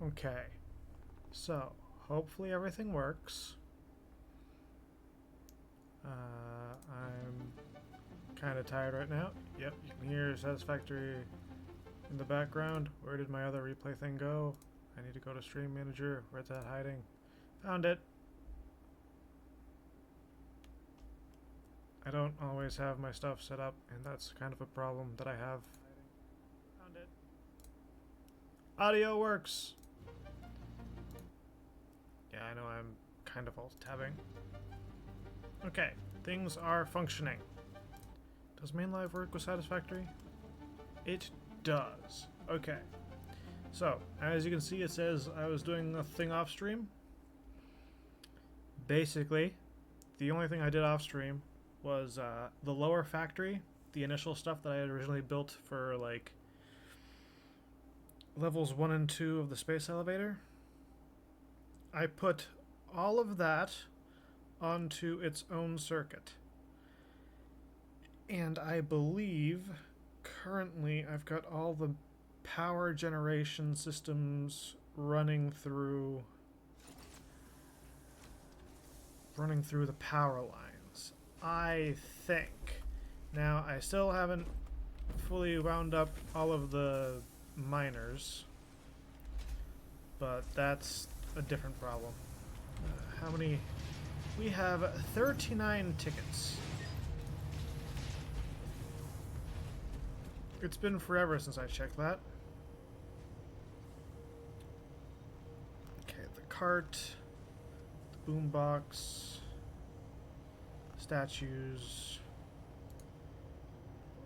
Okay, so hopefully everything works. I'm kind of tired right now. Yep, you can hear Satisfactory in the background. Where did my other replay thing go? I need to go to Stream Manager. Where's that hiding? Found it. I don't always have my stuff set up, and that's kind of a problem that I have. Found it. Audio works! Yeah, I know I'm kind of alt-tabbing. Okay, things are functioning. Does main live work with Satisfactory? It does. Okay. So, as you can see, it says I was doing a thing off stream. Basically, the only thing I did off stream was the lower factory, the initial stuff that I had originally built for like levels 1 and 2 of the space elevator. I put all of that onto its own circuit. And I believe currently I've got all the power generation systems running through the power lines, I think. Now, I still haven't fully wound up all of the miners, but that's a different problem. How many? We have 39 tickets. It's been forever since I checked that. Okay, the cart, the boombox, statues.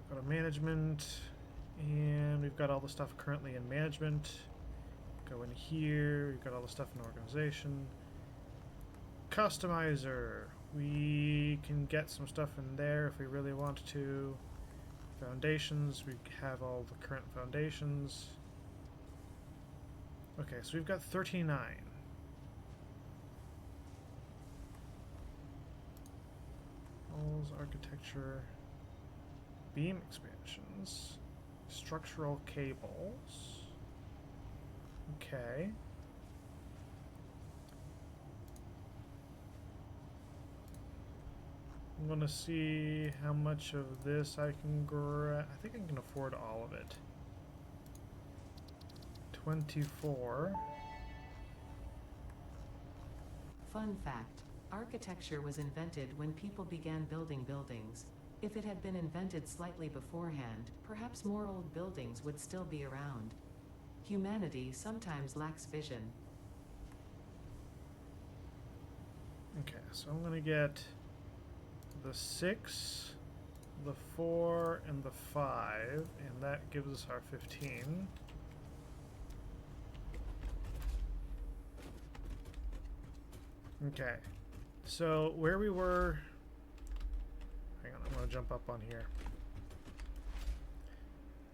We've got a management, and we've got all the stuff currently in management. Go in here, we've got all the stuff in organization. Customizer. We can get some stuff in there if we really want to. Foundations, we have all the current foundations. Okay, so we've got 39. Walls, architecture, beam expansions, structural cables. Okay. I'm gonna see how much of this I can grab. I think I can afford all of it. 24. Fun fact: architecture was invented when people began building buildings. If it had been invented slightly beforehand, perhaps more old buildings would still be around. Humanity sometimes lacks vision. Okay, so I'm gonna get the 6, the 4, and the 5, and that gives us our 15. Okay, so where we were... Hang on, I'm going to jump up on here.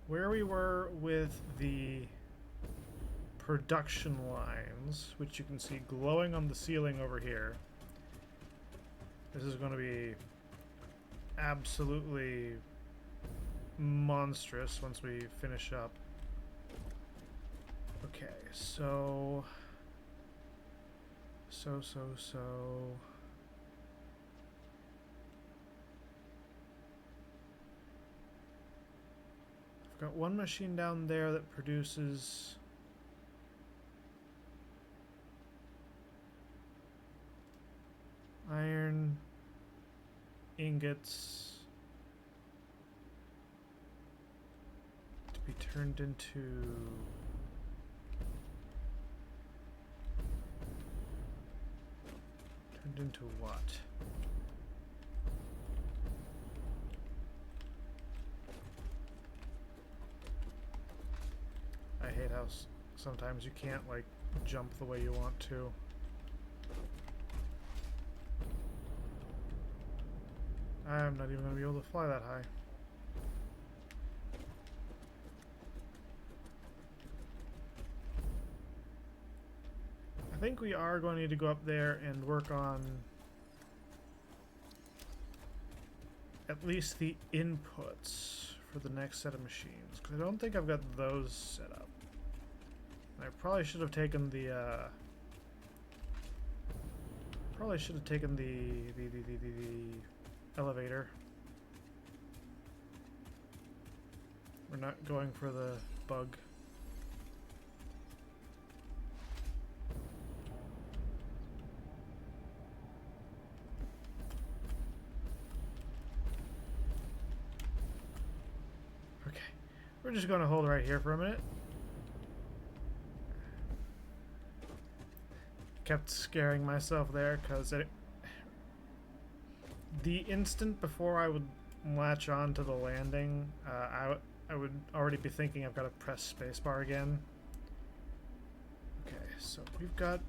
Where we were with the production lines, which you can see glowing on the ceiling over here. This is going to be absolutely monstrous once we finish up. Okay, so... I've got one machine down there that produces iron ingots to be turned into what? I hate how sometimes you can't like jump the way you want to. I'm not even going to be able to fly that high. I think we are going to need to go up there and work on at least the inputs for the next set of machines, because I don't think I've got those set up. I probably should have taken the the elevator. We're not going for the bug. Okay, we're just going to hold right here for a minute. Kept scaring myself there because the instant before I would latch on to the landing, I would already be thinking I've got to press spacebar again. Okay, so we've got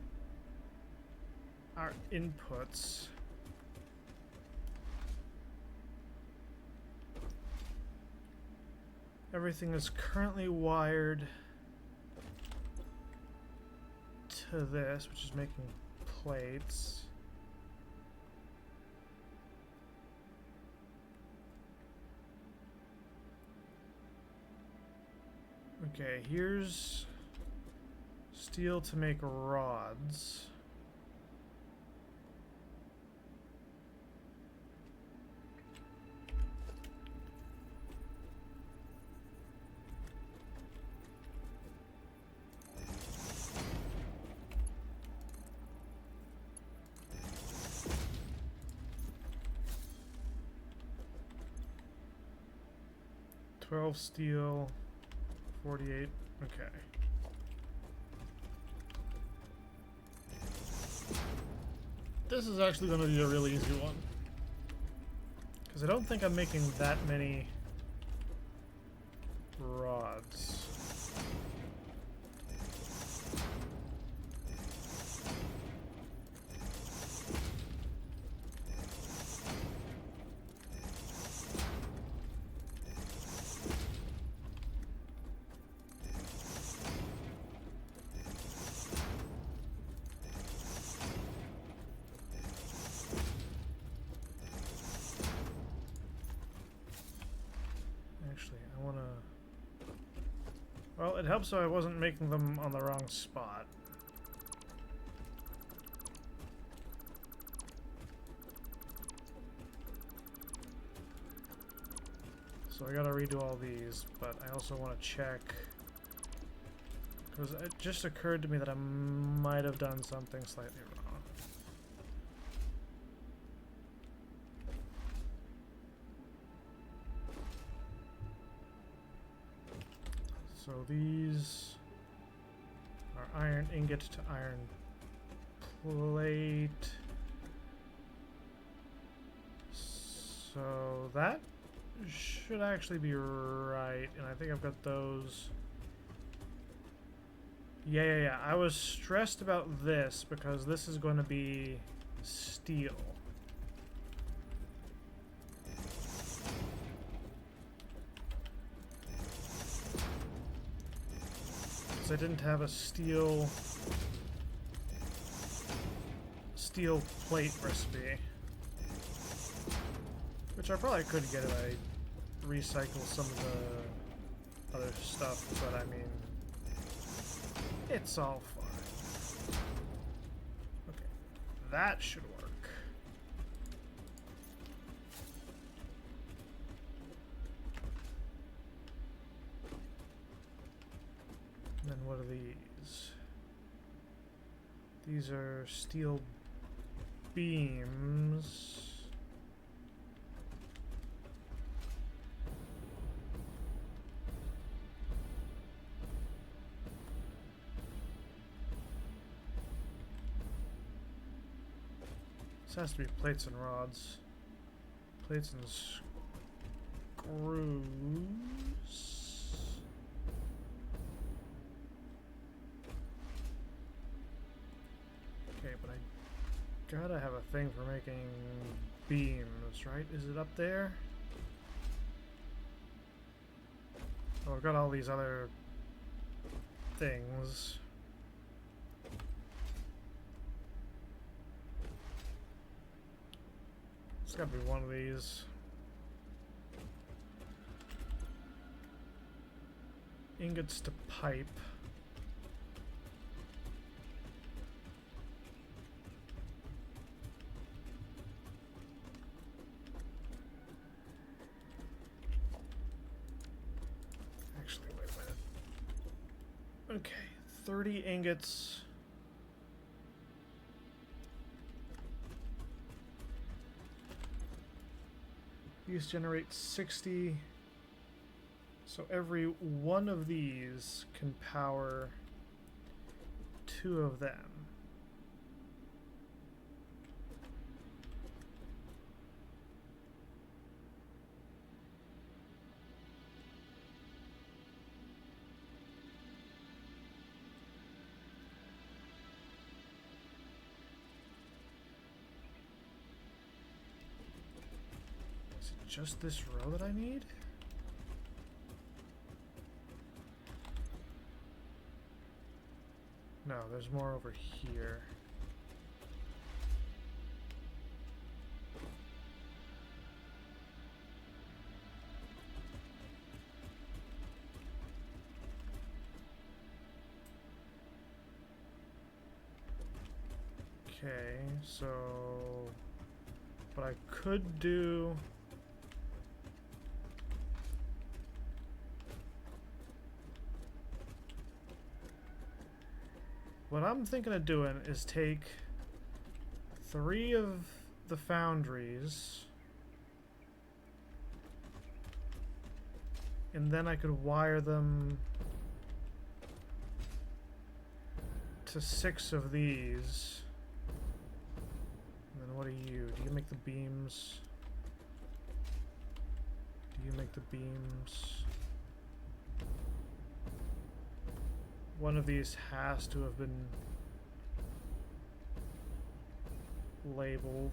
our inputs. Everything is currently wired to this, which is making plates. Okay, here's steel to make rods. Steel, 48, okay. This is actually going to be a really easy one. Because I don't think I'm making that many rods. Well, it helps so I wasn't making them on the wrong spot. So I gotta redo all these, but I also want to check, because it just occurred to me that I might have done something slightly wrong. So these are iron ingot to iron plate. So that should actually be right, and I think I've got those. Yeah. I was stressed about this because this is going to be steel. I didn't have a steel plate recipe, which I probably could get if I recycle some of the other stuff, but I mean, it's all fine. Okay, that should work. And then what are these? These are steel beams. This has to be plates and rods. Plates and screws. Okay, but I gotta have a thing for making beams, right? Is it up there? Oh, I've got all these other things. It's gotta be one of these. Ingots to pipe. Okay, 30 ingots. These generate 60. So every one of these can power 2 of them. Is it just this row that I need? No, there's more over here. Okay, so what I could do what I'm thinking of doing is take 3 of the foundries and then I could wire them to 6 of these. And then what are you? Do you make the beams? Do you make the beams? One of these has to have been labeled.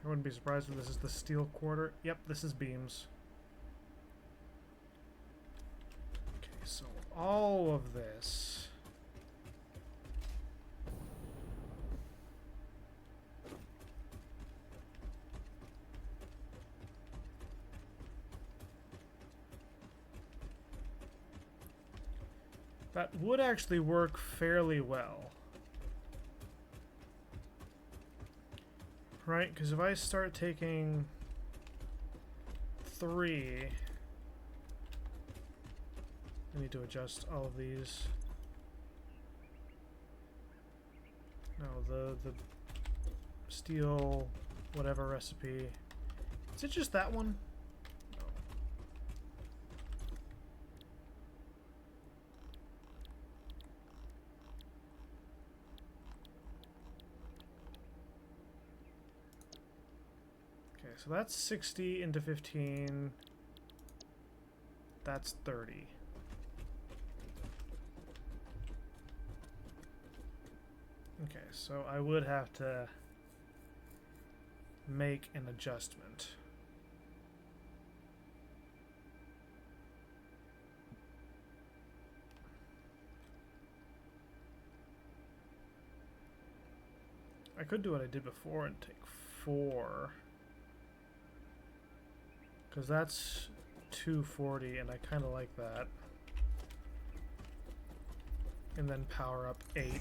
I wouldn't be surprised if this is the steel quarter. Yep, this is beams. Okay, so all of this. That would actually work fairly well. Right? Because if I start taking 3... I need to adjust all of these. No, the steel whatever recipe. Is it just that one? So that's 60 into 15. That's 30. Okay, so I would have to make an adjustment. I could do what I did before and take 4. Because that's 240, and I kind of like that. And then power up 8.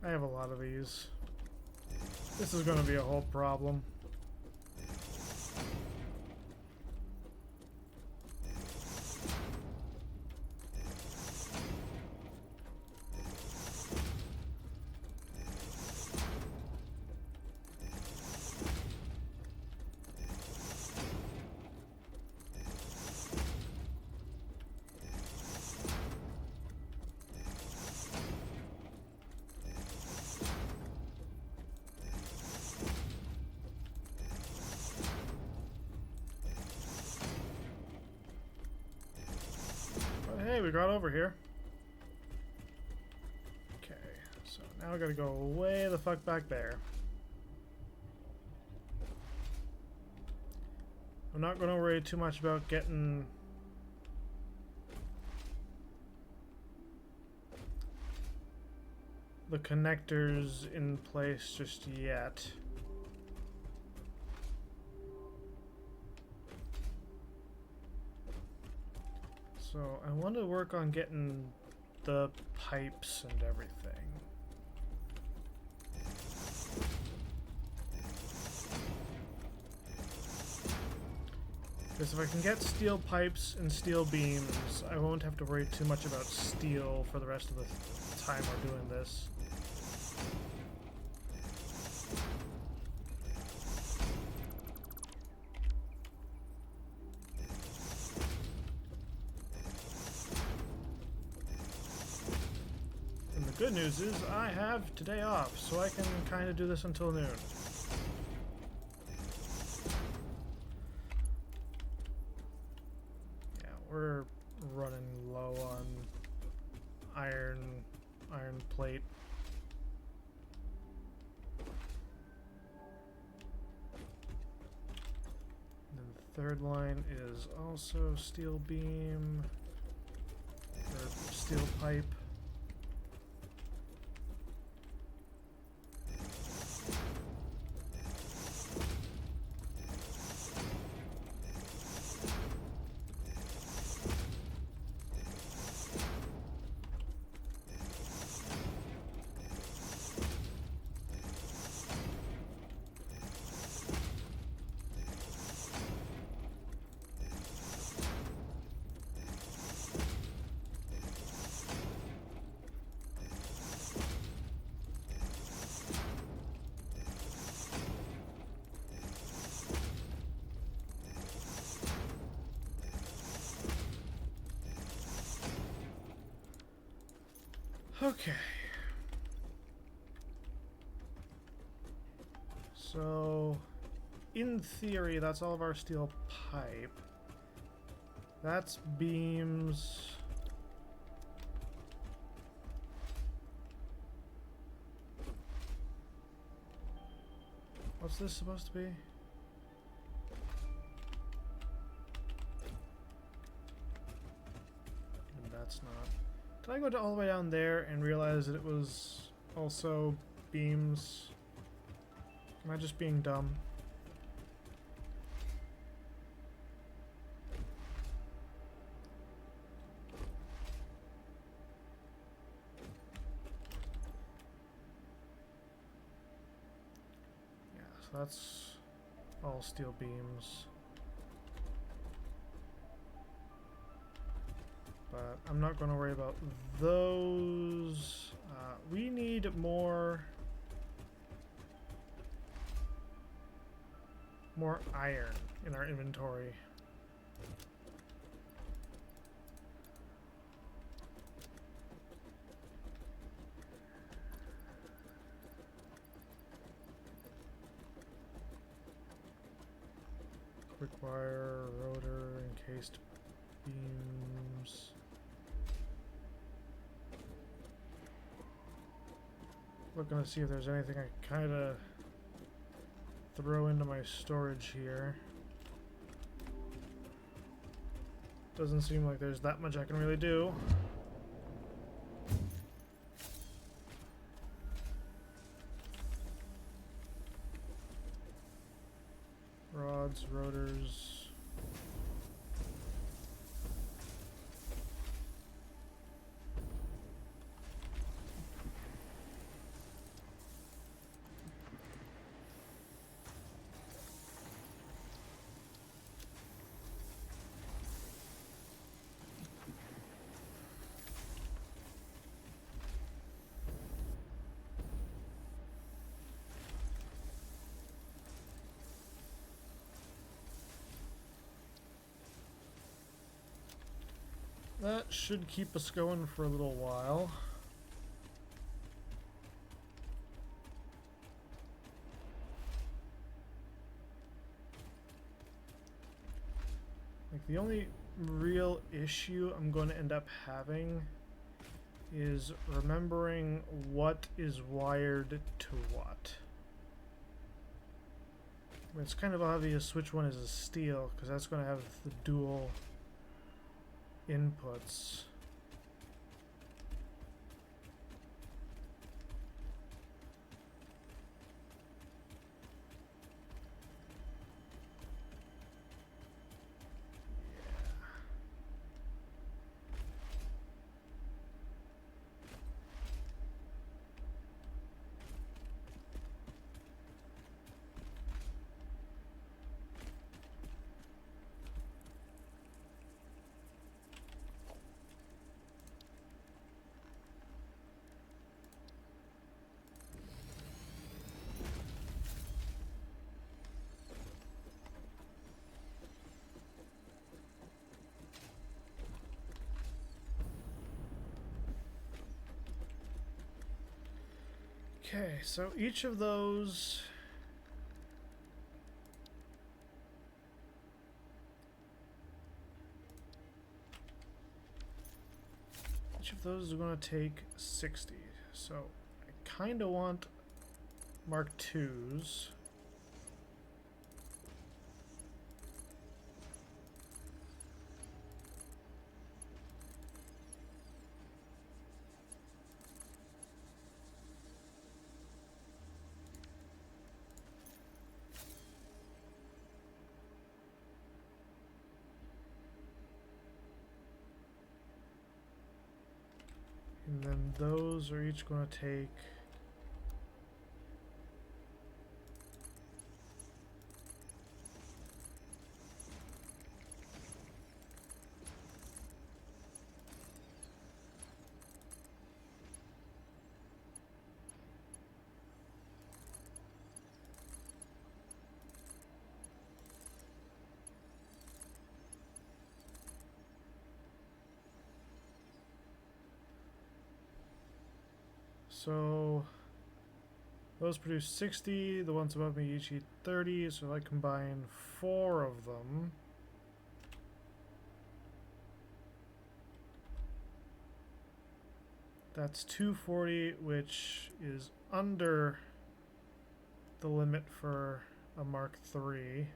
I have a lot of these. This is going to be a whole problem. Okay, we got over here. Okay, so now we gotta go way the fuck back there. I'm not gonna worry too much about getting the connectors in place just yet. So I want to work on getting the pipes and everything. Because if I can get steel pipes and steel beams, I won't have to worry too much about steel for the rest of the time we're doing this. And the good news is I have today off, so I can kind of do this until noon. We're running low on iron plate. And then the third line is also steel beam or steel pipe. Okay. So, in theory, that's all of our steel pipe. That's beams. What's this supposed to be? And that's not. Did I go all the way down there and realize that it was also beams? Am I just being dumb? Yeah, so that's all steel beams. But I'm not going to worry about those. We need more iron in our inventory. Quick wire, rotor, encased beams. Looking to see if there's anything I kind of throw into my storage here. Doesn't seem like there's that much I can really do. Rods, rotors. That should keep us going for a little while. Like the only real issue I'm going to end up having is remembering what is wired to what. I mean, it's kind of obvious which one is a steel, because that's going to have the dual inputs. Okay, so each of those is going to take 60. So I kind of want Mark IIs. And then those are each going to take so those produce 60, the ones above me each eat 30, so I combine 4 of them. That's 240, which is under the limit for a Mark III.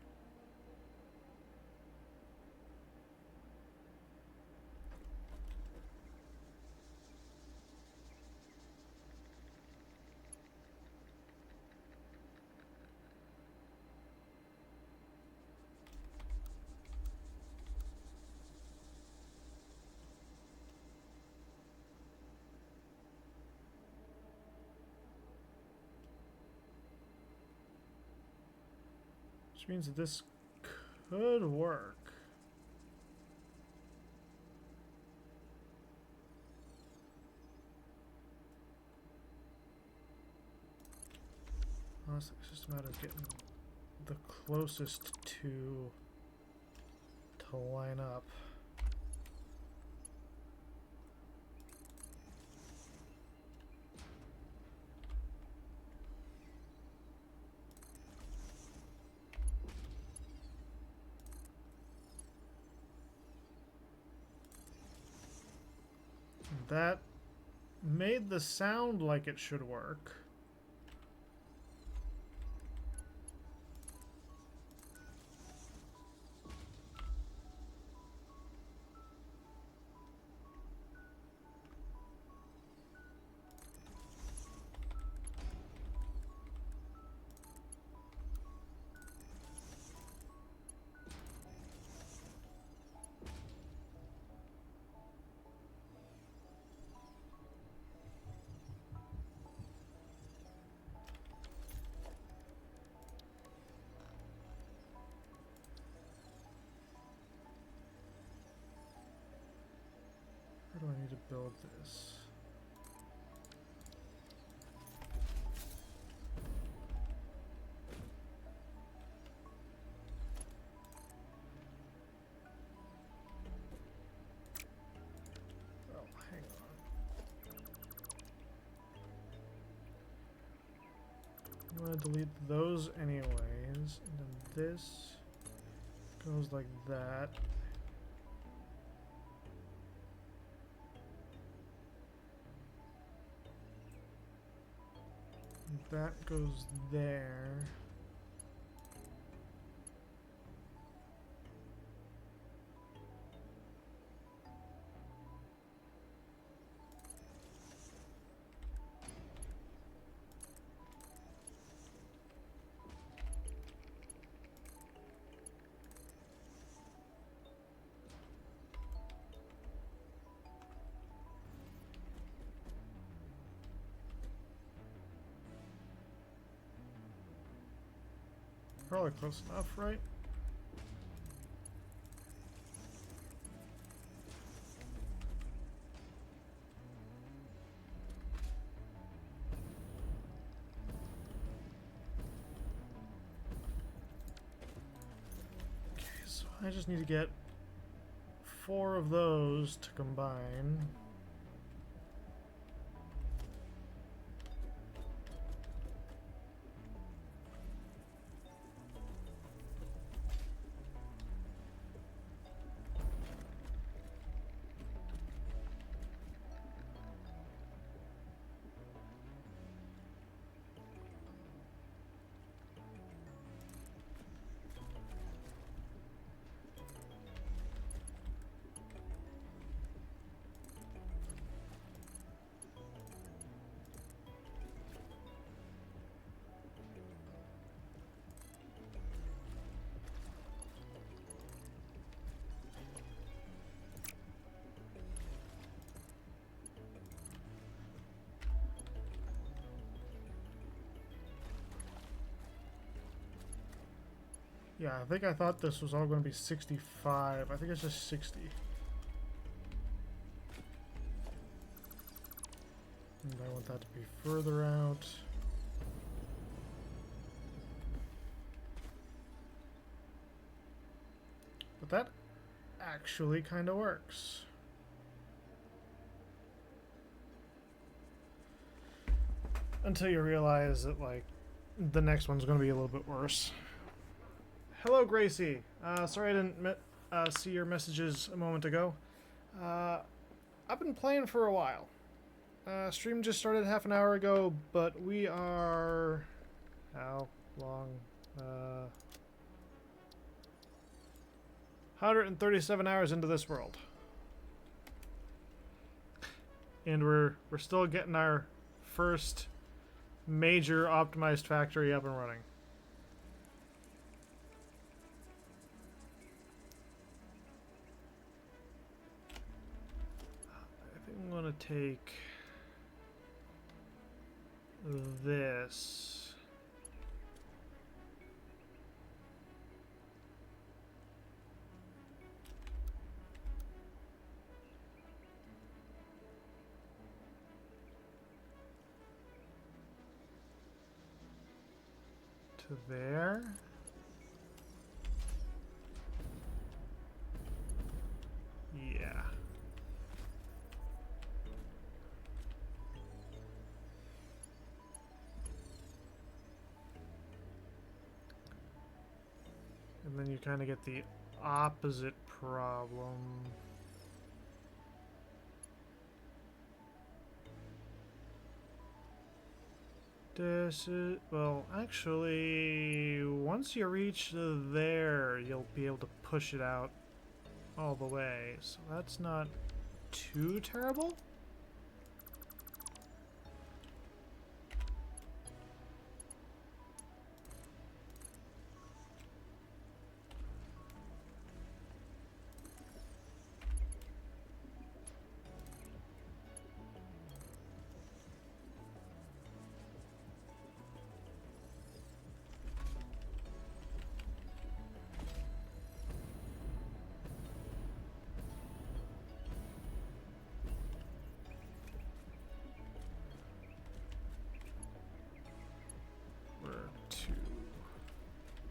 Which means that this could work. Honestly, it's just a matter of getting the closest two to line up. That made the sound like it should work. Where do I need to build this? Oh, hang on. I'm going to delete those anyways, and then this goes like that. That goes there. Probably close enough, right? Okay, so I just need to get 4 of those to combine. Yeah, I thought this was all going to be 65. I think it's just 60. And I want that to be further out. But that actually kind of works. Until you realize that, like, the next one's going to be a little bit worse. Hello, Gracie. Sorry I didn't see your messages a moment ago. I've been playing for a while. Stream just started half an hour ago, but we are... How long? 137 hours into this world. And we're still getting our first major optimized factory up and running. I'm gonna take this. To there. Yeah. And then you kind of get the opposite problem. This is, well, actually, once you reach there, you'll be able to push it out all the way. So that's not too terrible.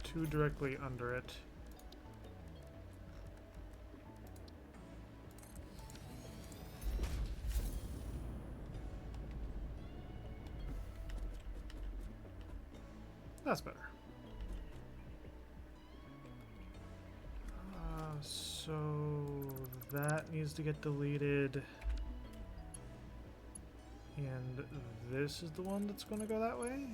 Two directly under it. That's better. So that needs to get deleted. And this is the one that's going to go that way?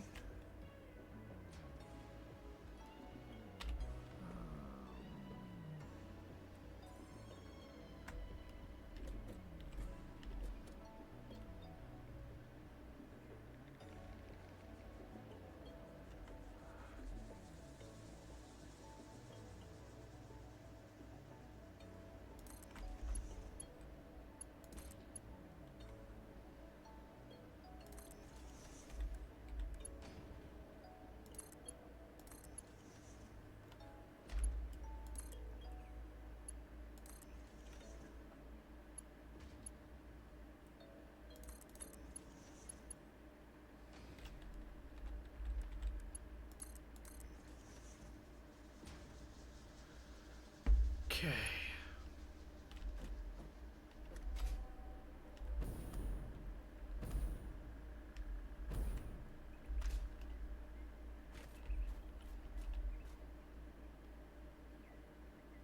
Okay.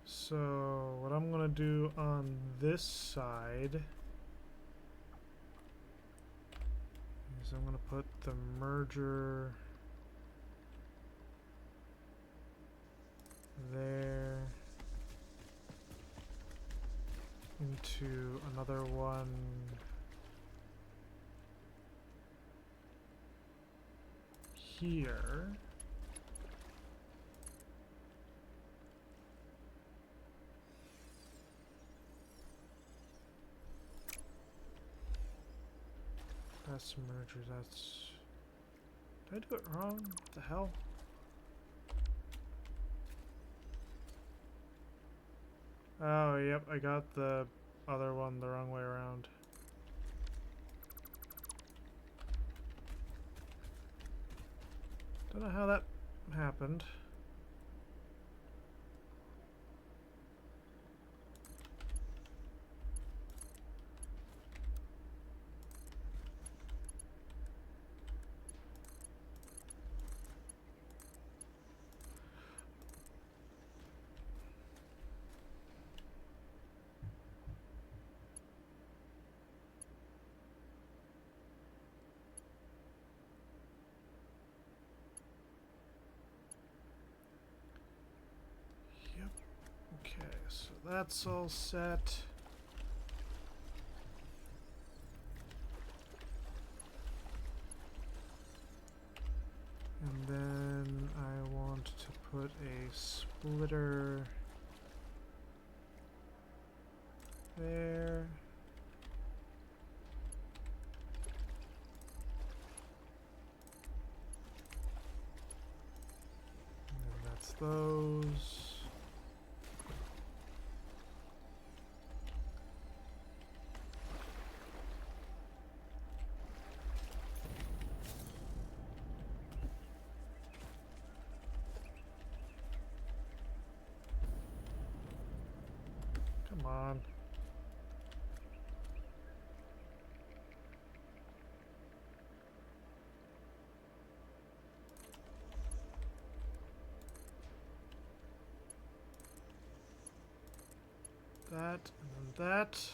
So what I'm gonna do on this side is I'm gonna put the merger there into another one here. That's merger, that's... Did I do it wrong? What the hell? Oh, yep, I got the other one the wrong way around. Don't know how that happened. Yep. Okay, so that's all set. And then I want to put a splitter there. And then that's those. Come on. That, and then that.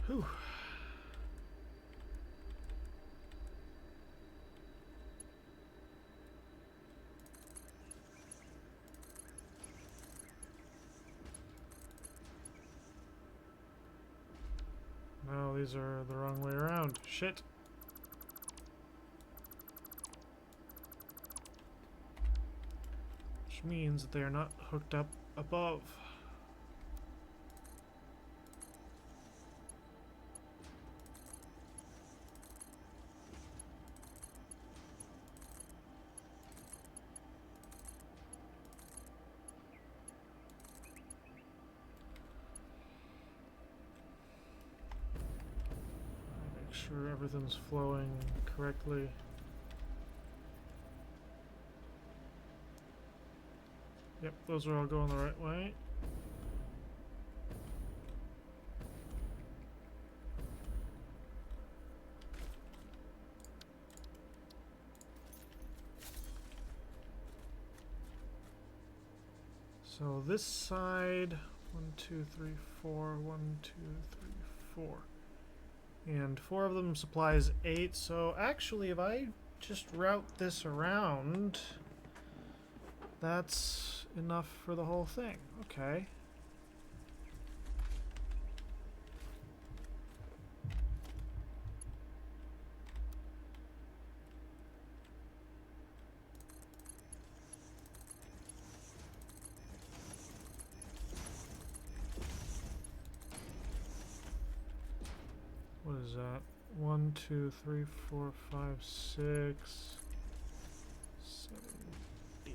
Whew. No, these are the wrong way around. Shit. Which means that they are not hooked up above. Make sure everything's flowing correctly. those are all going the right way. So this side, 1, 2, 3, 4, 1, 2, 3, 4. And 4 of them supplies 8, so actually if I just route this around, that's enough for the whole thing. Okay. What is that? 1, 2, 3, 4, 5, 6, 7, 8.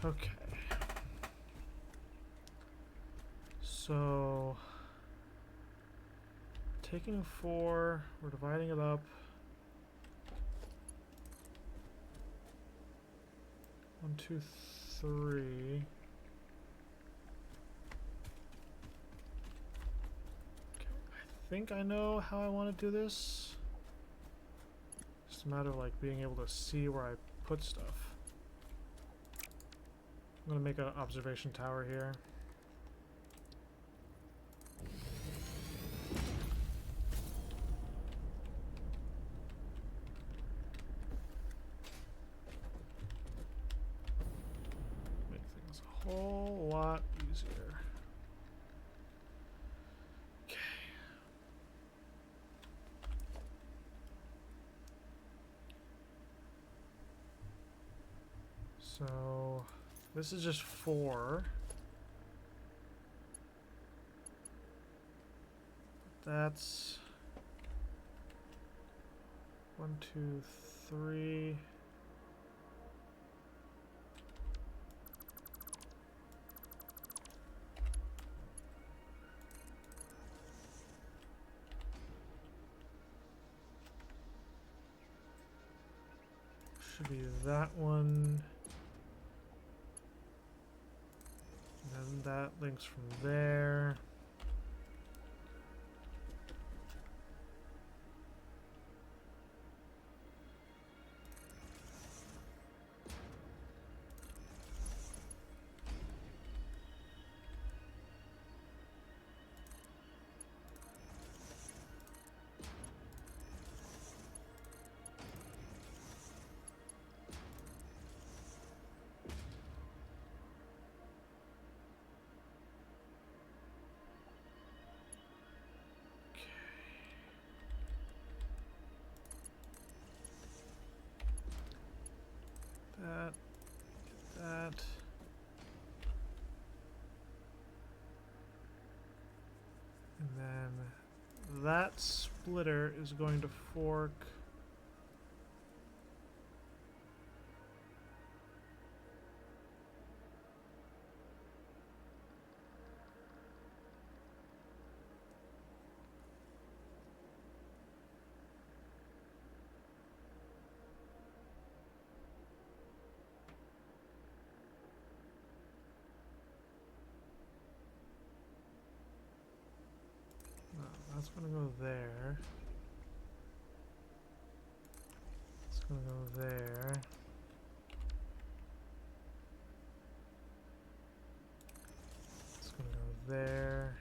Okay. So taking 4, we're dividing it up. 1, 2, 3. Okay, I think I know how I want to do this. Just a matter of like being able to see where I put stuff. I'm gonna make an observation tower here. Make things a whole lot easier. Okay. So this is just 4. That's 1, 2, 3. Should be that one. And then that links from there. That, that. And then that splitter is going to fork. No, that's going to go there. It's going to go there. It's going to go there.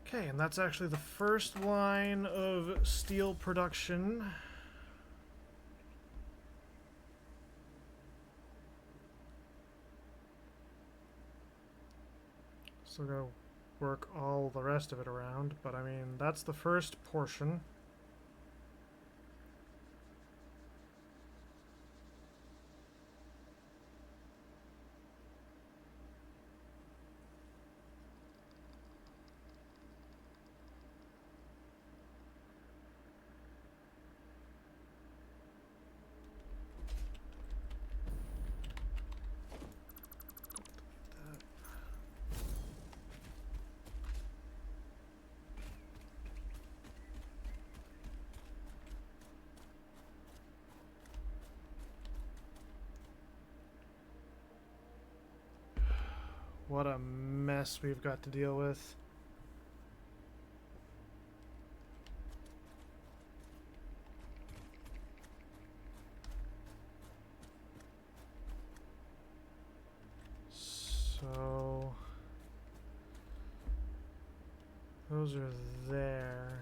Okay, and that's actually the first line of steel production. Still gotta work all the rest of it around, but I mean, that's the first portion. What a mess we've got to deal with. So those are there.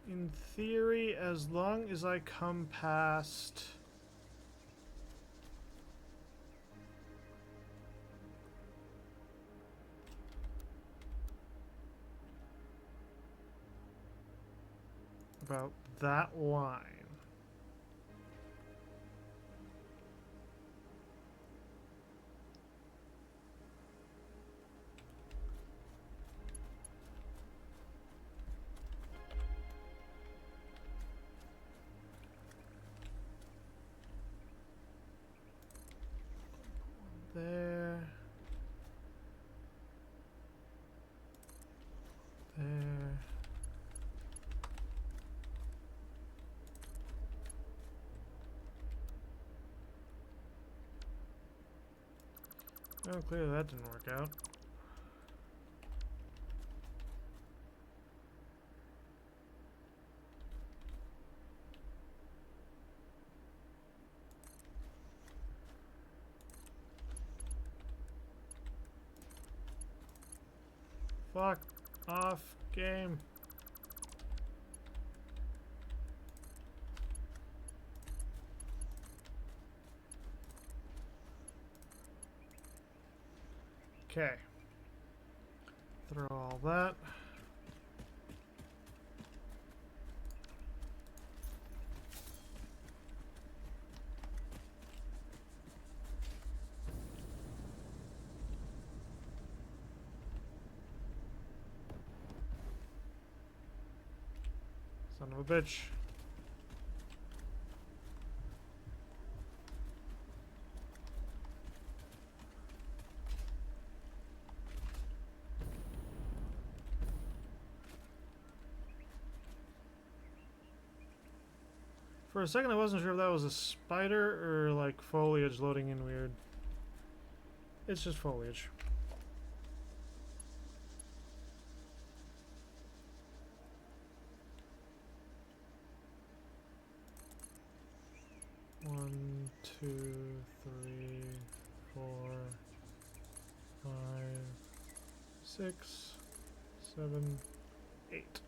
In theory, as long as I come past about that line. There. There. Oh, clearly that didn't work out. Fuck off, game. Okay. Throw all that. Son of a bitch. For a second I wasn't sure if that was a spider or like foliage loading in weird. It's just foliage. One, two, three, four, 5, 6, 7, 8.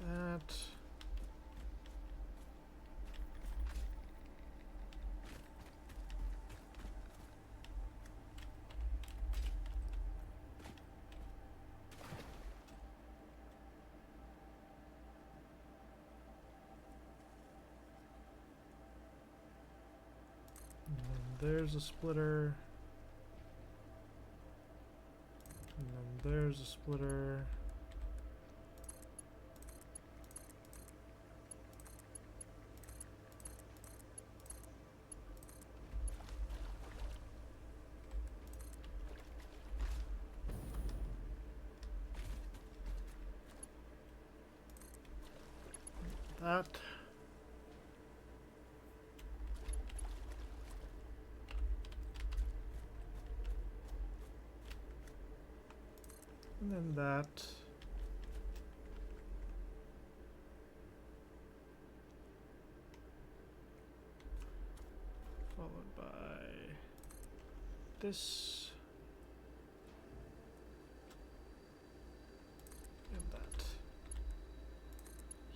That. And then there's a splitter. And then there's a splitter. That. And then that. Followed by this. And that.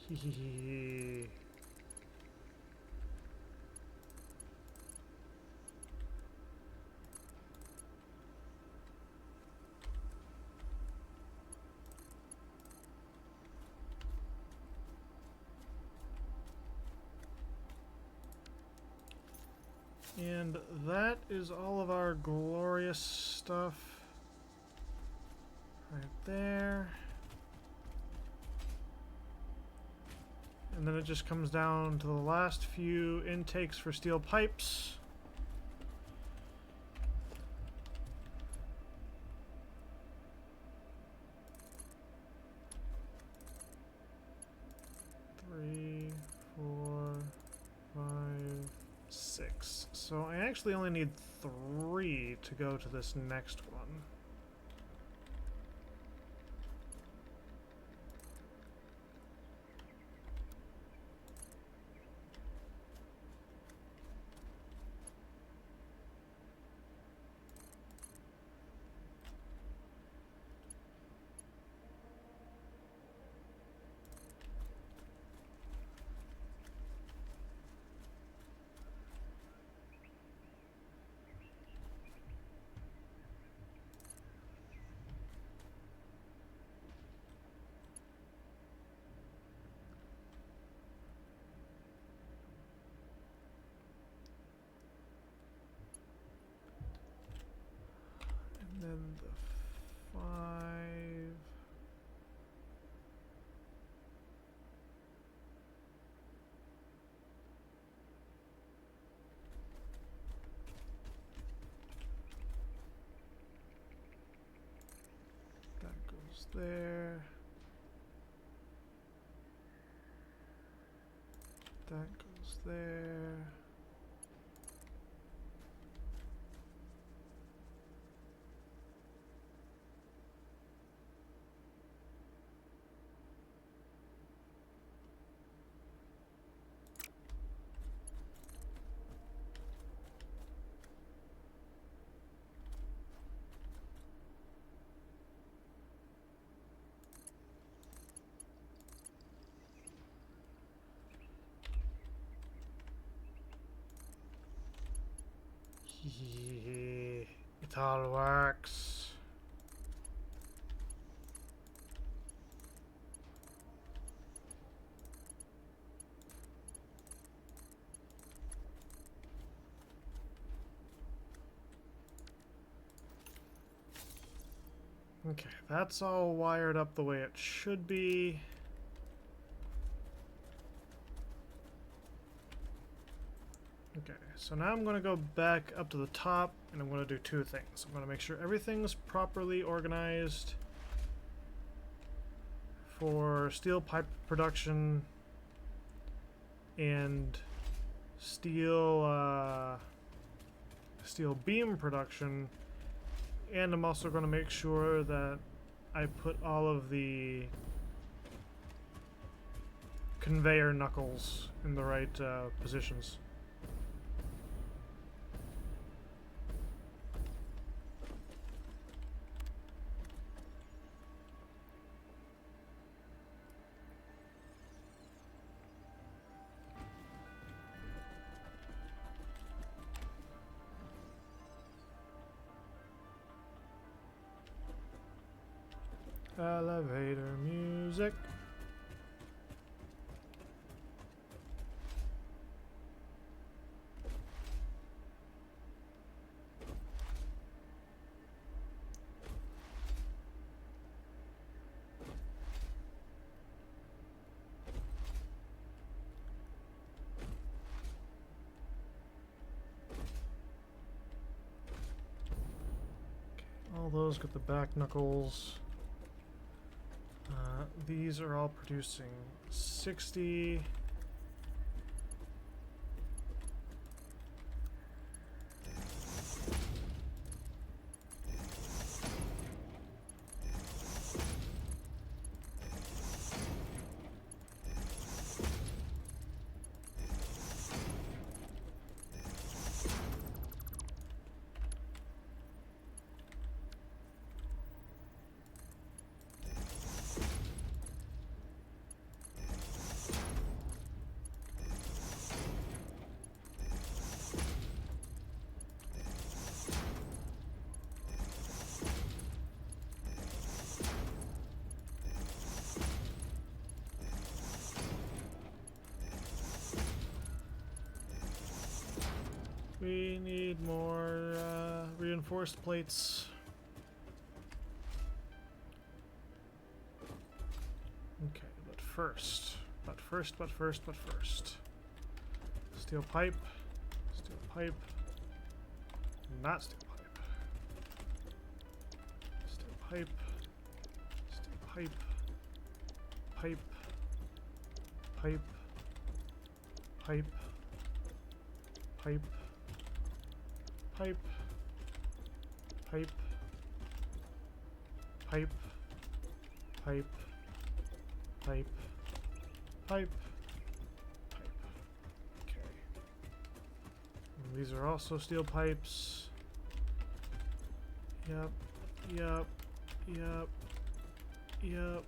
Hehehe. And that is all of our glorious stuff right there. And then it just comes down to the last few intakes for steel pipes. Three, four, 5, 6. So I actually only need 3 to go to this next one. And then the 5. That goes there. That goes there. Yeah, it all works. Okay, that's all wired up the way it should be. Okay, so now I'm going to go back up to the top and I'm going to do 2 things. I'm going to make sure everything's properly organized for steel pipe production and steel beam production, and I'm also going to make sure that I put all of the conveyor knuckles in the right positions. Elevator music. All those got the back knuckles. These are all producing 60. We need more reinforced plates. Okay, but first. Steel pipe. Steel pipe. Not steel pipe. Steel pipe. Steel pipe. Pipe. Pipe. Pipe. Pipe. Pipe. Pipe. Pipe. Pipe. Pipe. Pipe. Pipe. Okay. And these are also steel pipes. Yep. Yep. Yep. Yep.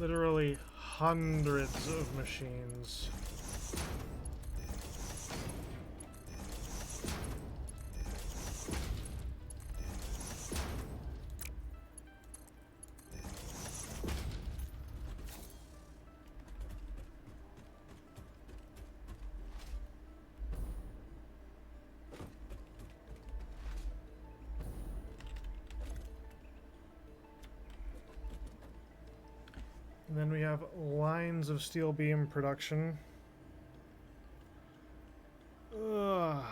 Literally hundreds of machines. And then we have lines of steel beam production. Ugh.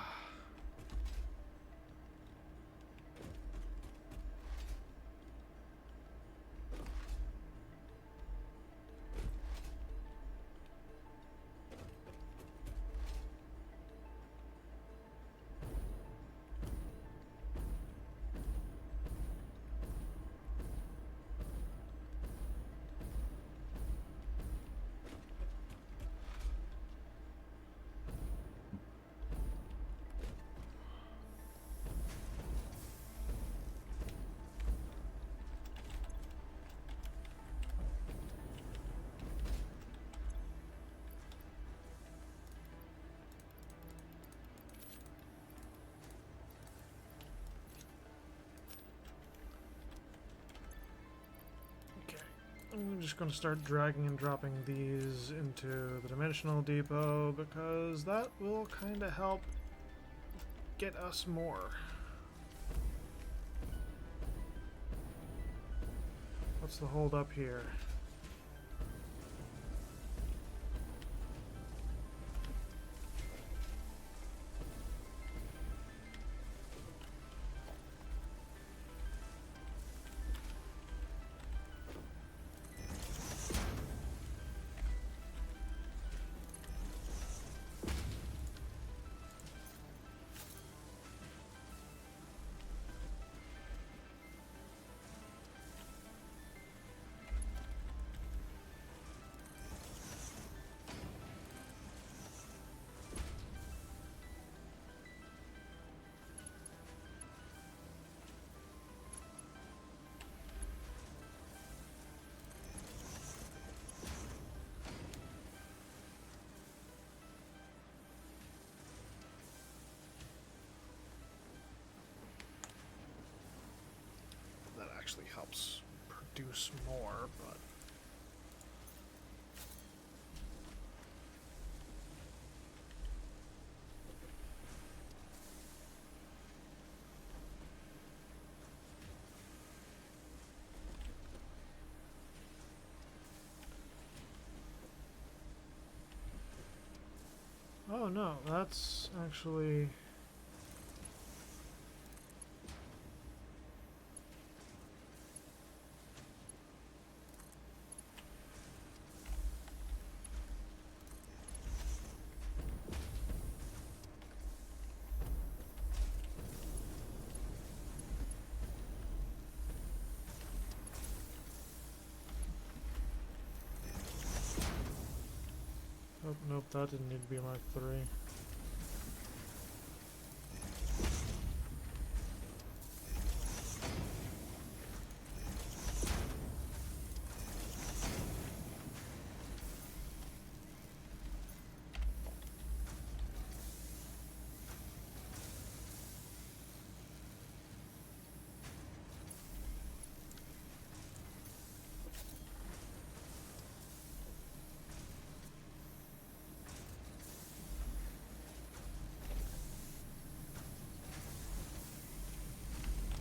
I'm just going to start dragging and dropping these into the dimensional depot because that will kind of help get us more. What's the hold up here? actually helps produce more, but oh no, that's actually oh, nope, that didn't need to be Mark 3.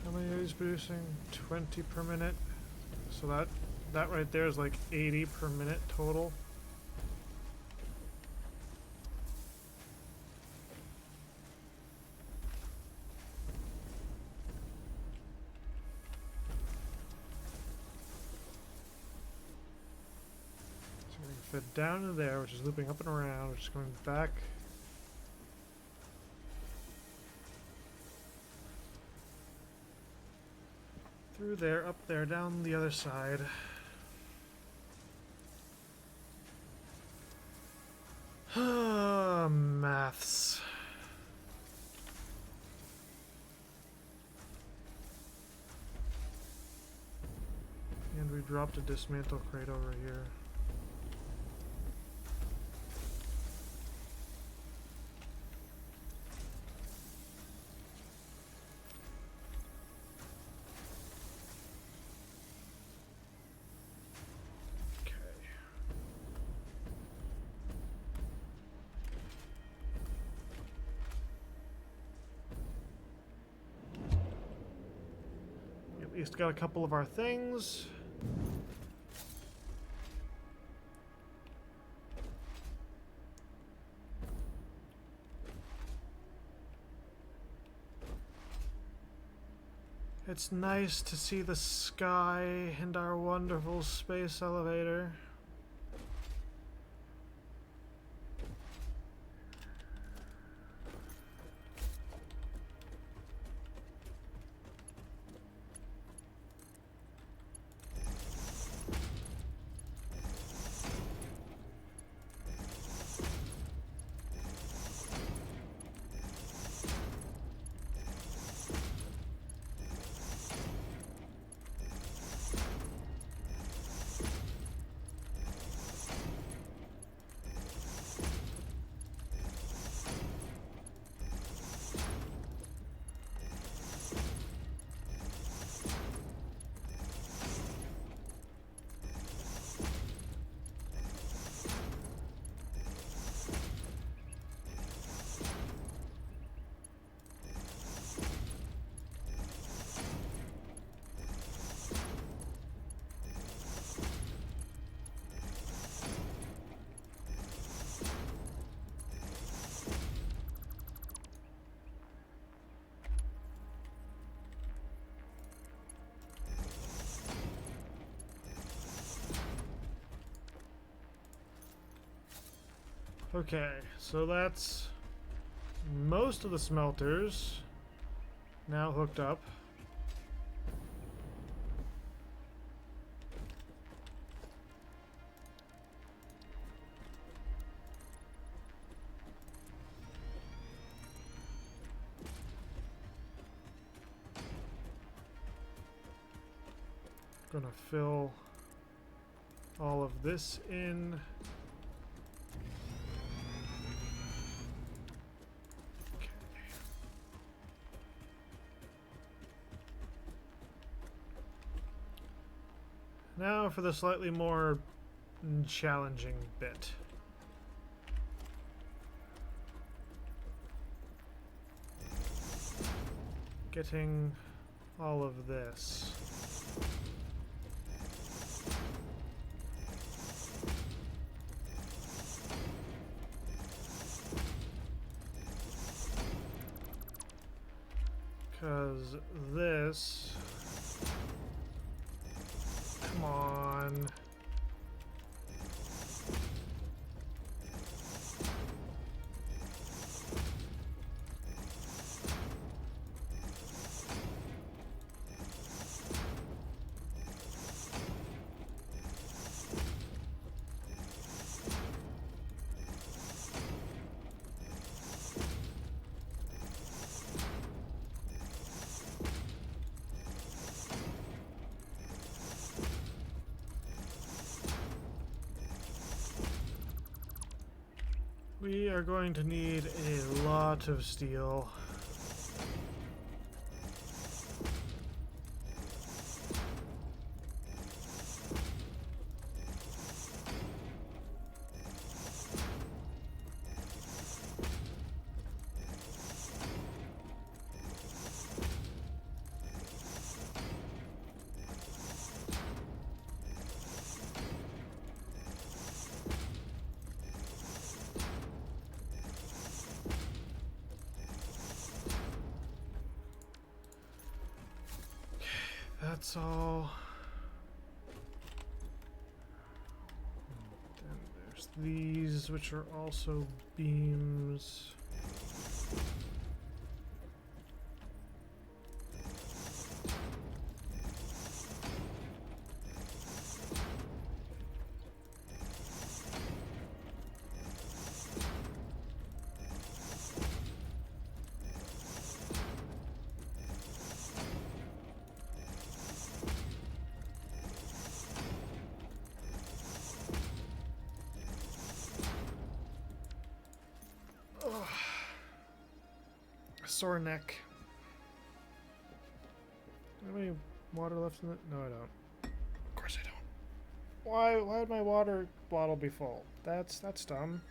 How many are these producing? 20 per minute. So that right there is like 80 per minute total. So we can fit down to there, which is looping up and around, which is going back. Through there, up there, down the other side. Maths. And we dropped a dismantle crate over here. At least got a couple of our things. It's nice to see the sky and our wonderful space elevator. Okay, so that's most of the smelters now hooked up. Gonna fill all of this in. Now for the slightly more challenging bit. Getting all of this. Because this... Come on. We are going to need a lot of steel. That's all. Then there's these, which are also beams. Sore neck. Do I have any water left in it? No, I don't. Of course I don't. Why would my water bottle be full? That's dumb.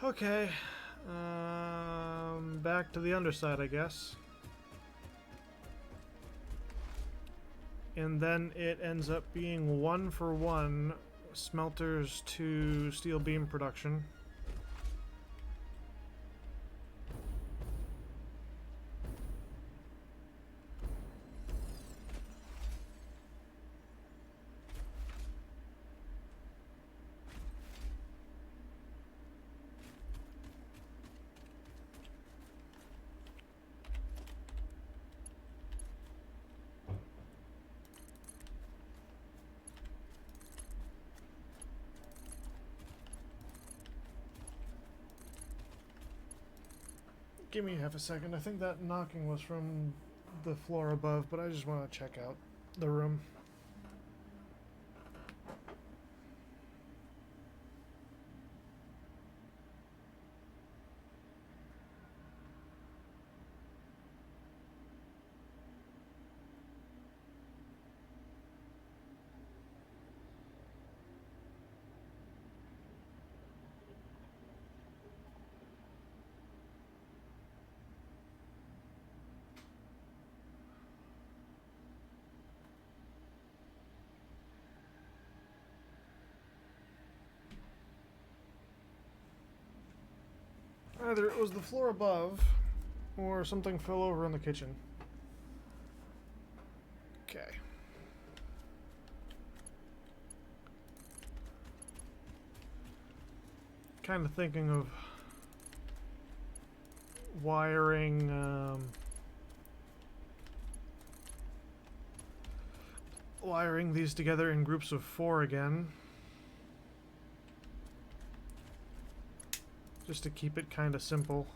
Okay. Back to the underside, I guess. And then it ends up being 1-for-1 smelters to steel beam production. Give me half a second. I think that knocking was from the floor above, but I just want to check out the room. Either it was the floor above, or something fell over in the kitchen. Okay. Kind of thinking of wiring, wiring these together in groups of 4 again. Just to keep it kind of simple.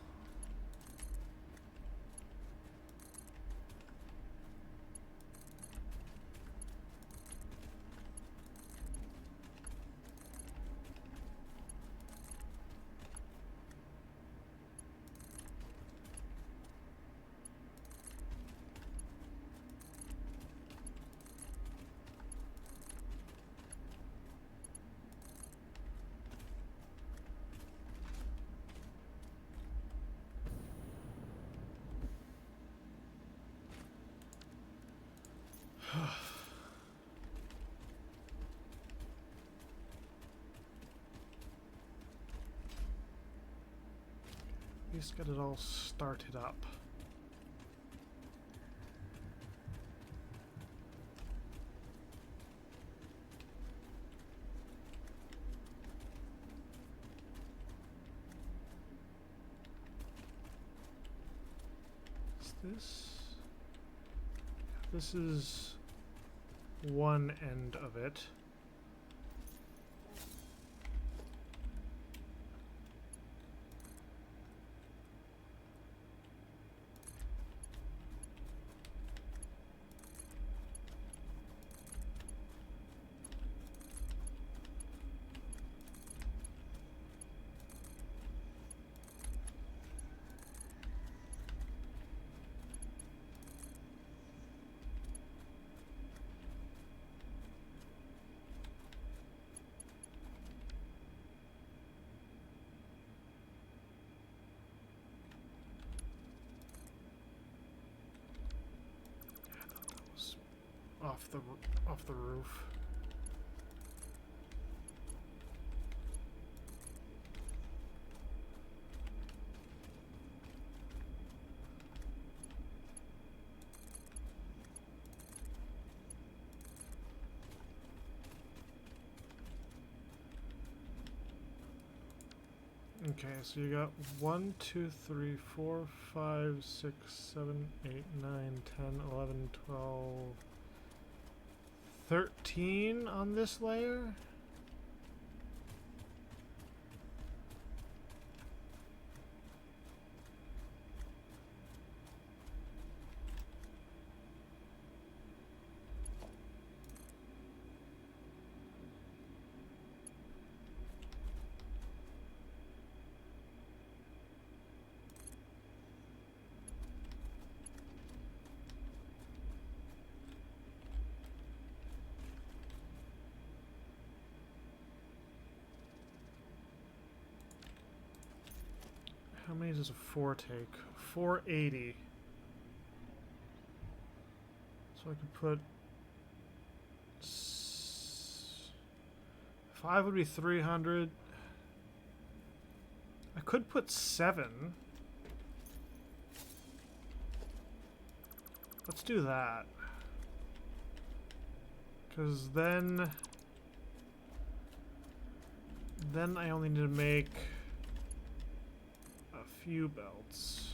Let's get it all started up. This is one end of it. Off the roof. Okay, so you got 1, 2, 3, 4, 5, 6, 7, 8, 9, 10, 11, 12, 13 on this layer? How many does a 4 take? 480. So I could put 5 would be 300. I could put 7. Let's do that. Because then I only need to make a few belts.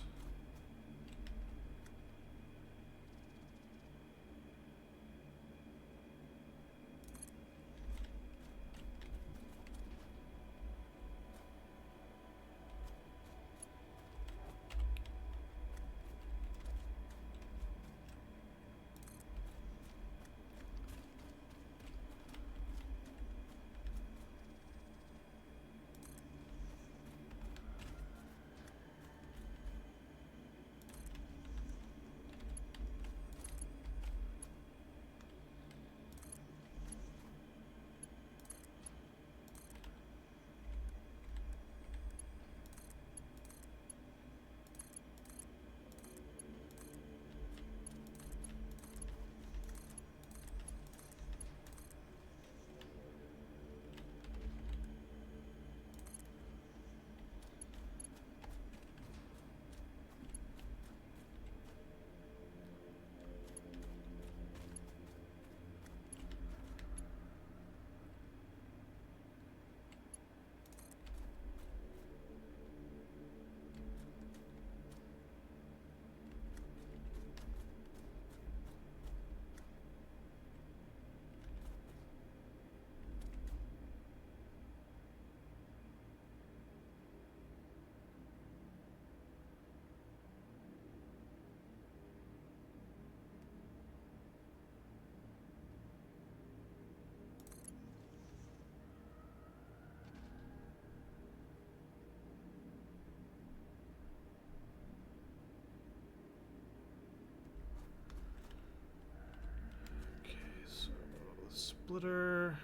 Splitter.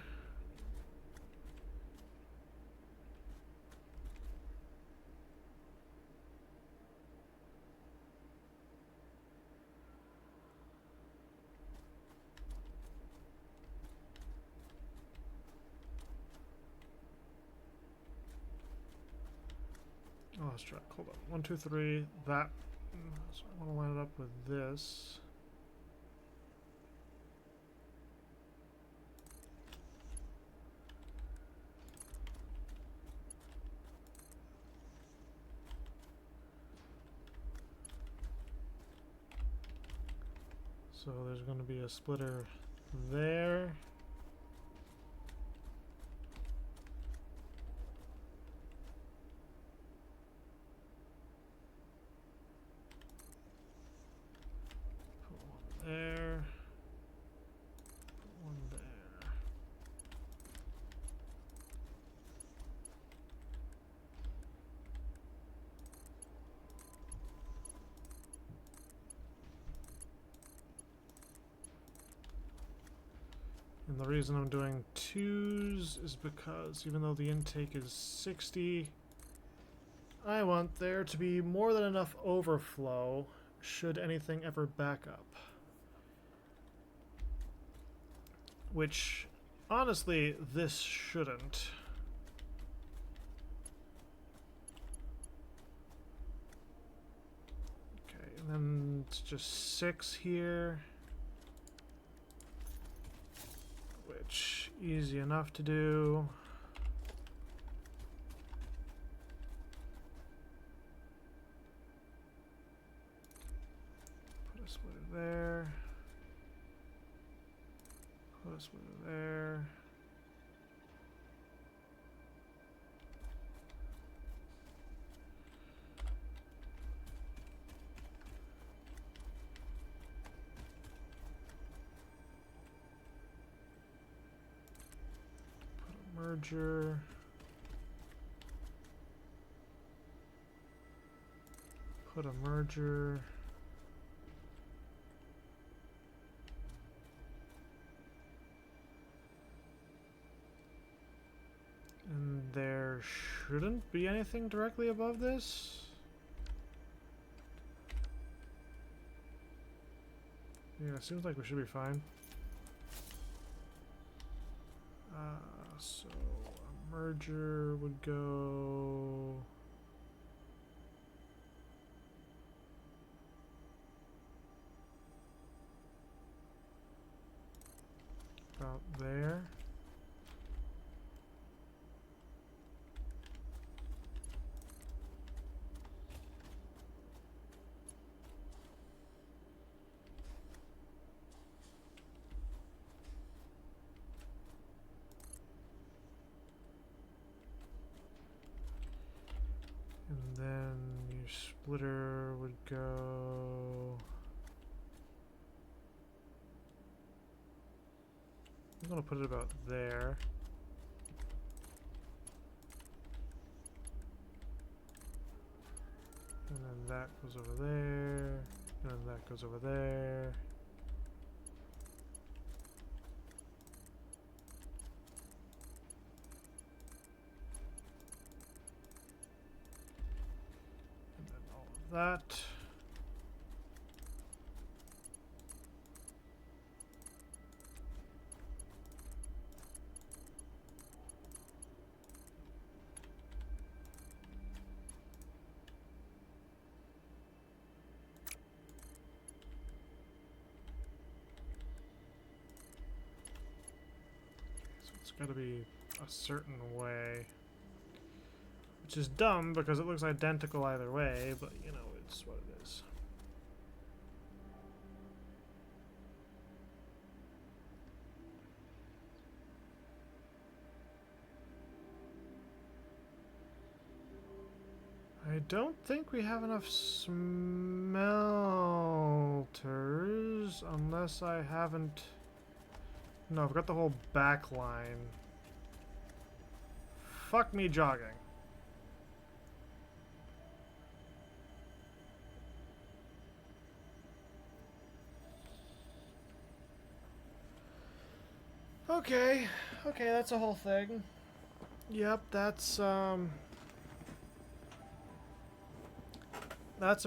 lost track. Hold on. 1, 2, 3. That. So I want to line it up with this. So there's going to be a splitter there. Put one there. Put one there. And the reason I'm doing 2s is because even though the intake is 60, I want there to be more than enough overflow should anything ever back up. Which, honestly, this shouldn't. Okay, and then it's just 6 here. Which, easy enough to do. Put a splitter there. Put a splitter there. Merger. Put a merger. And there shouldn't be anything directly above this. Yeah, it seems like we should be fine. So a merger would go about there. And then your splitter would go. I'm gonna put it about there. And then that goes over there. And then that goes over there. That. So it's got to be a certain way. Which is dumb because it looks identical either way, but you know, it's what it is. I don't think we have enough smelters unless I haven't. No, I've got the whole back line. Fuck me jogging. Okay, that's a whole thing. Yep, that's a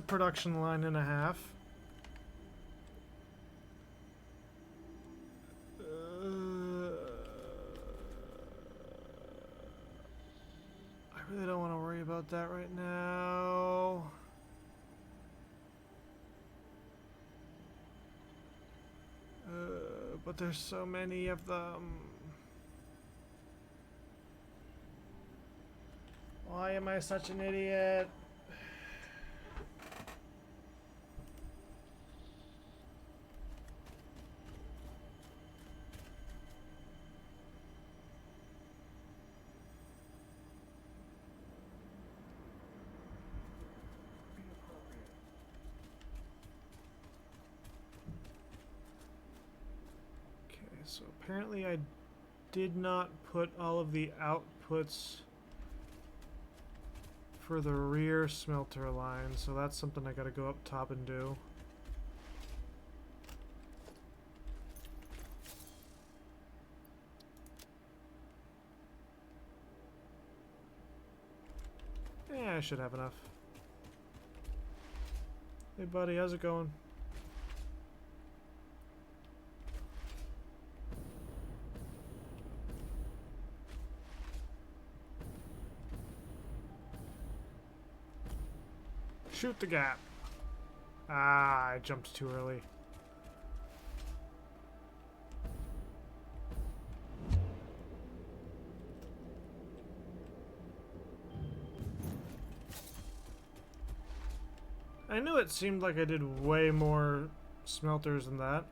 production line and a half. I really don't want to worry about about that right now. But there's so many of them. Why am I such an idiot? Okay, so apparently I did not put all of the outputs for the rear smelter line, so that's something I gotta go up top and do. Yeah, I should have enough. Hey buddy, how's it going? Shoot the gap. Ah, I jumped too early. I knew it seemed like I did way more smelters than that.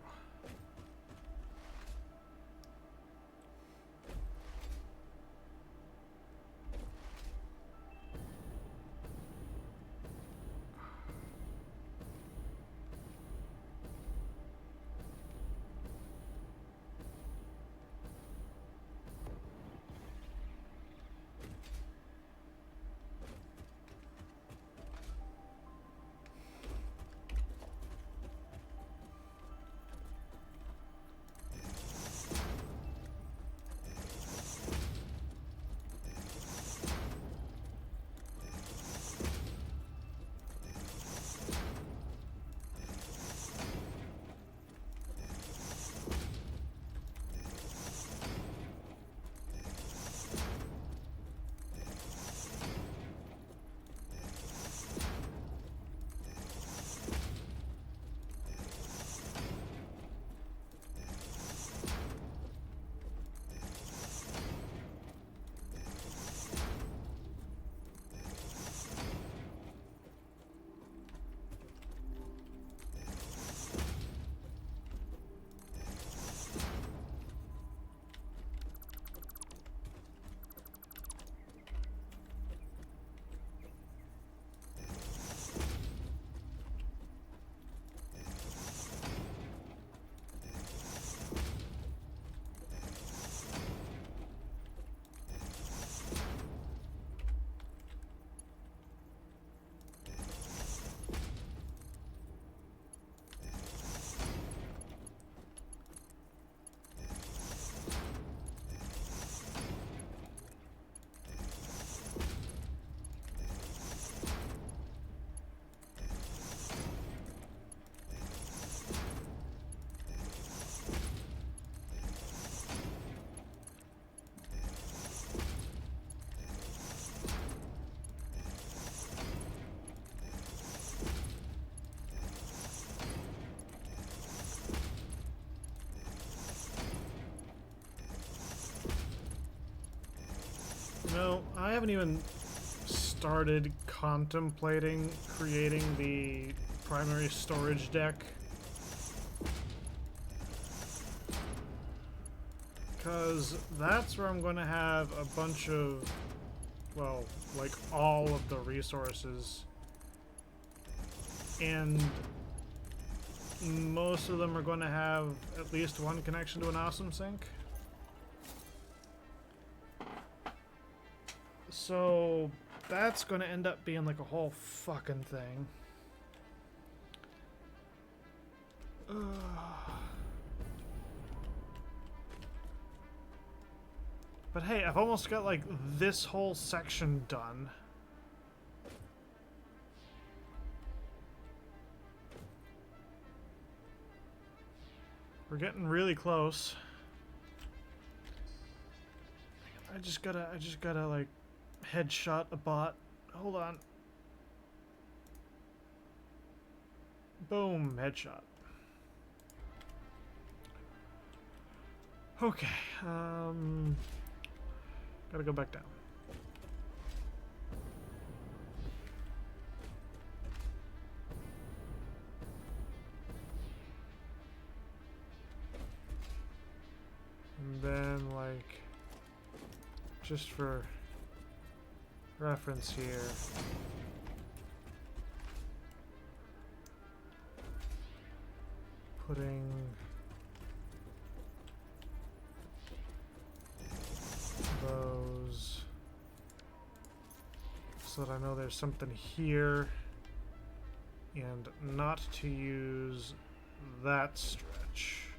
No, I haven't even started contemplating creating the primary storage deck. Because that's where I'm going to have a bunch of, well, like all of the resources. And most of them are going to have at least one connection to an awesome sink. So that's going to end up being like a whole fucking thing. But hey, I've almost got like this whole section done. We're getting really close. I just gotta like headshot a bot hold on. Boom, headshot. Okay, gotta go back down. And then, like, just for reference here, putting those so that I know there's something here, and not to use that stretch.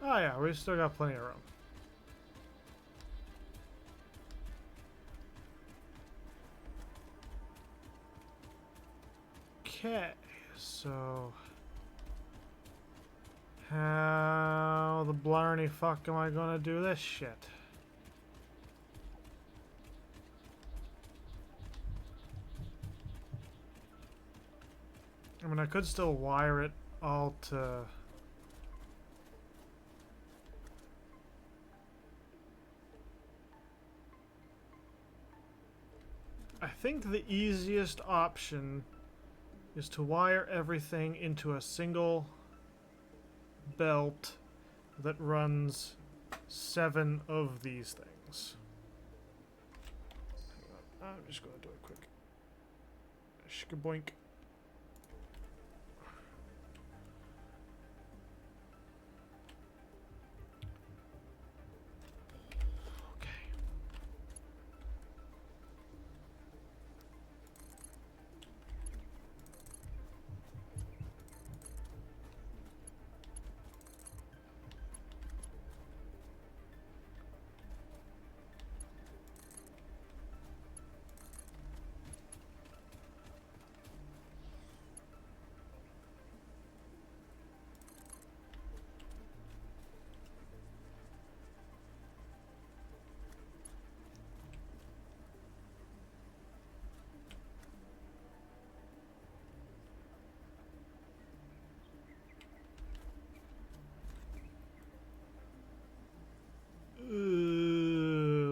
Oh yeah, we still got plenty of room. Okay, so how the blarney fuck am I gonna do this shit? I mean, I could still wire it all to... I think the easiest option is to wire everything into a single belt that runs 7 of these things. Hang on, I'm just going to do a quick shkaboink.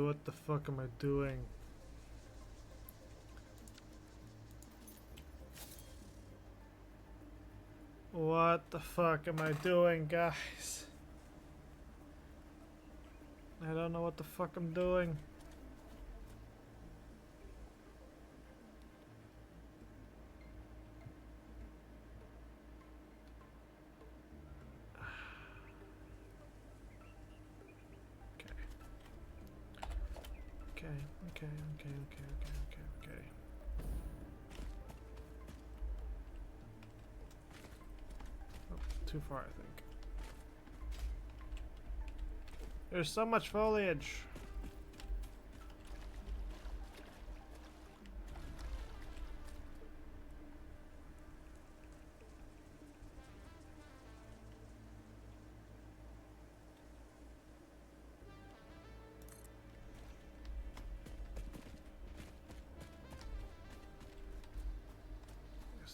What the fuck am I doing? What the fuck am I doing, guys? I don't know what the fuck I'm doing. Okay. Oh, too far, I think. There's so much foliage.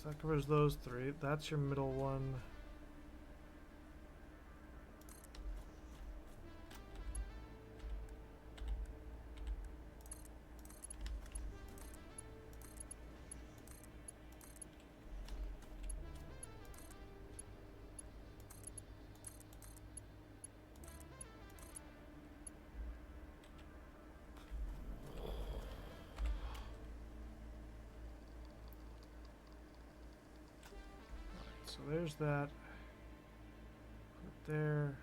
That covers those 3. That's your middle one. So there's that. Put it there.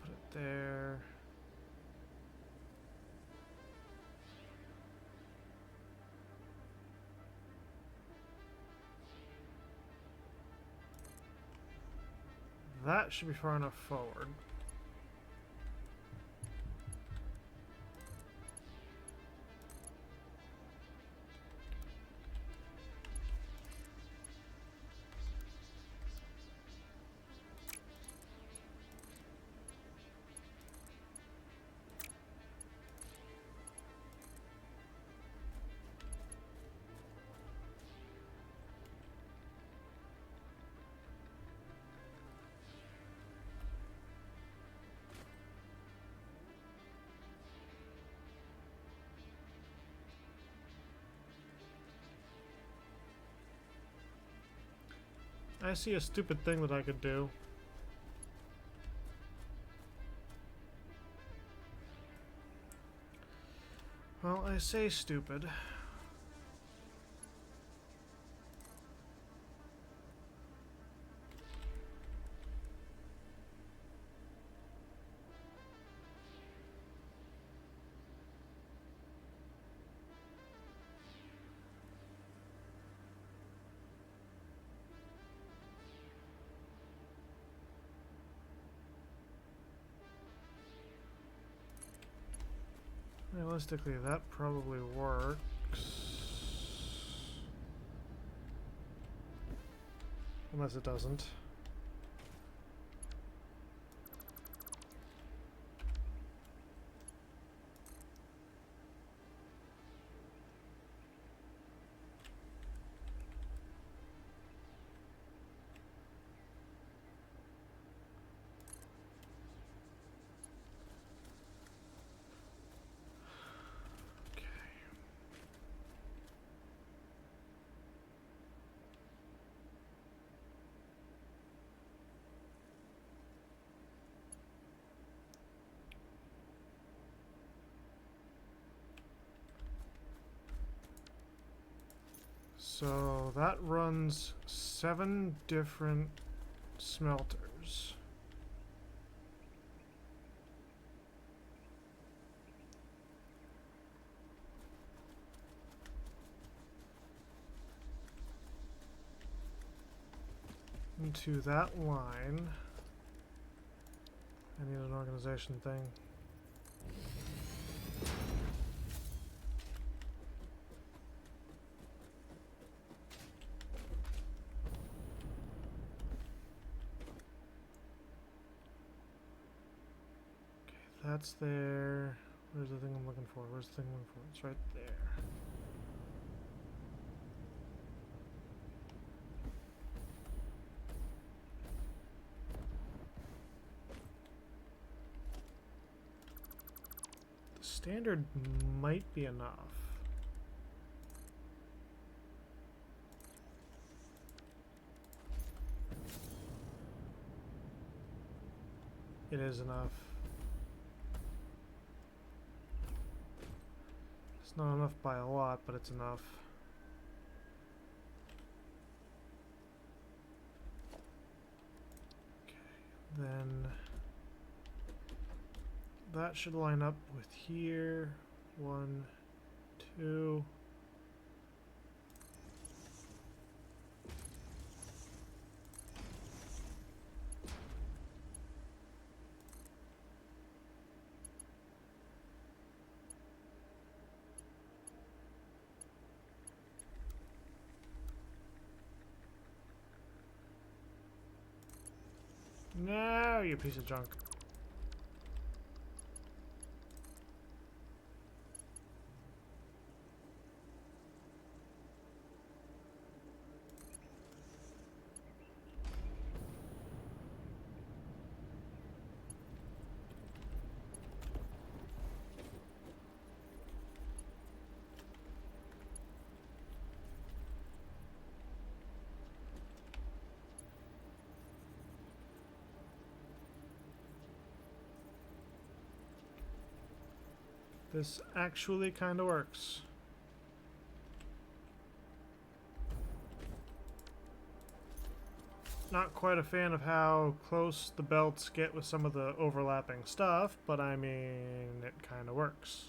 Put it there. That should be far enough forward. I see a stupid thing that I could do. Well, I say stupid. Realistically, that probably works. Unless it doesn't. So that runs 7 different smelters. Into that line. I need an organization thing. That's there. Where's the thing I'm looking for? Where's the thing I'm looking for? It's right there. The standard might be enough. It is enough. It's not enough by a lot, but it's enough. Okay, then that should line up with here. 1, 2. No, you piece of junk. This actually kind of works. Not quite a fan of how close the belts get with some of the overlapping stuff, but I mean, it kind of works.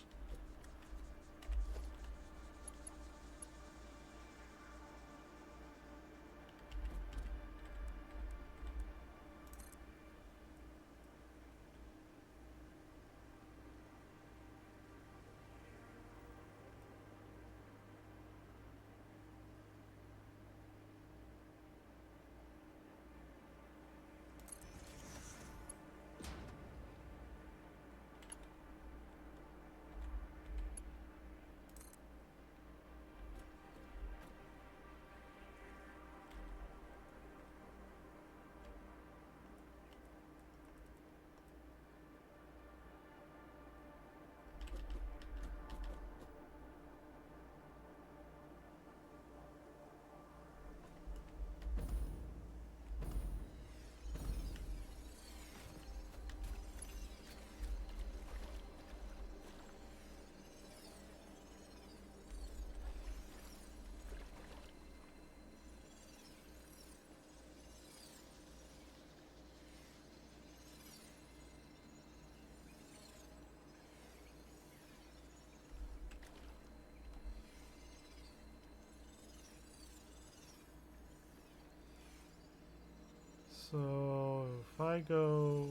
So if I go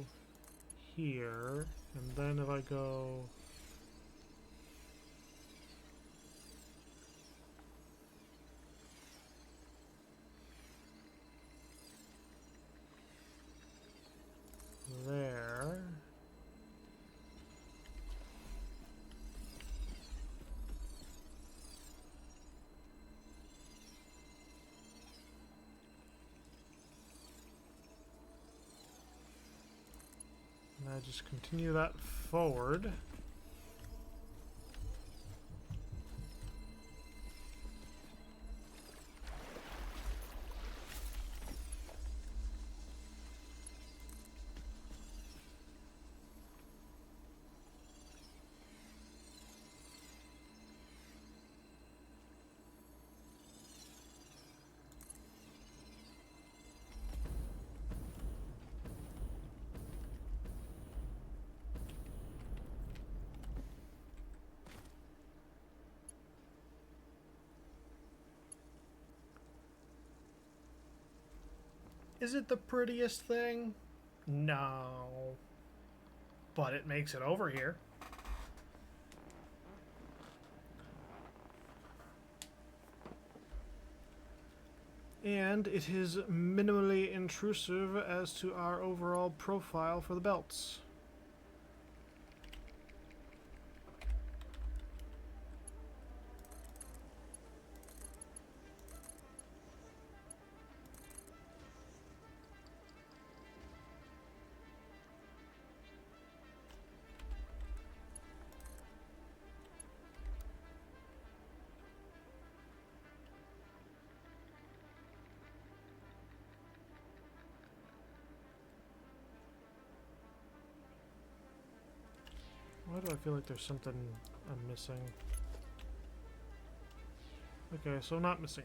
here, and then if I go there, and I just continue that forward. Is it the prettiest thing? No. But it makes it over here. And it is minimally intrusive as to our overall profile for the belts. Why do I feel like there's something I'm missing? Okay, so I'm not missing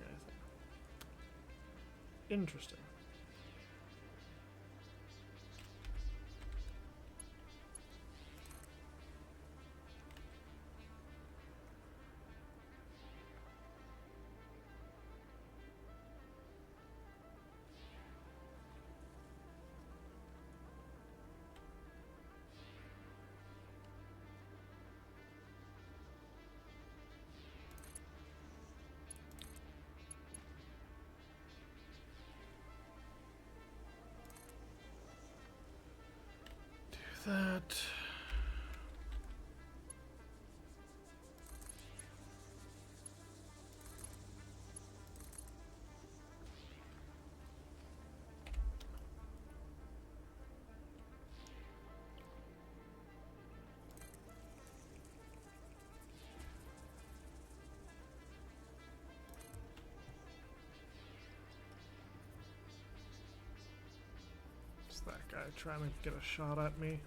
anything. Interesting. That. It's that guy trying to get a shot at me.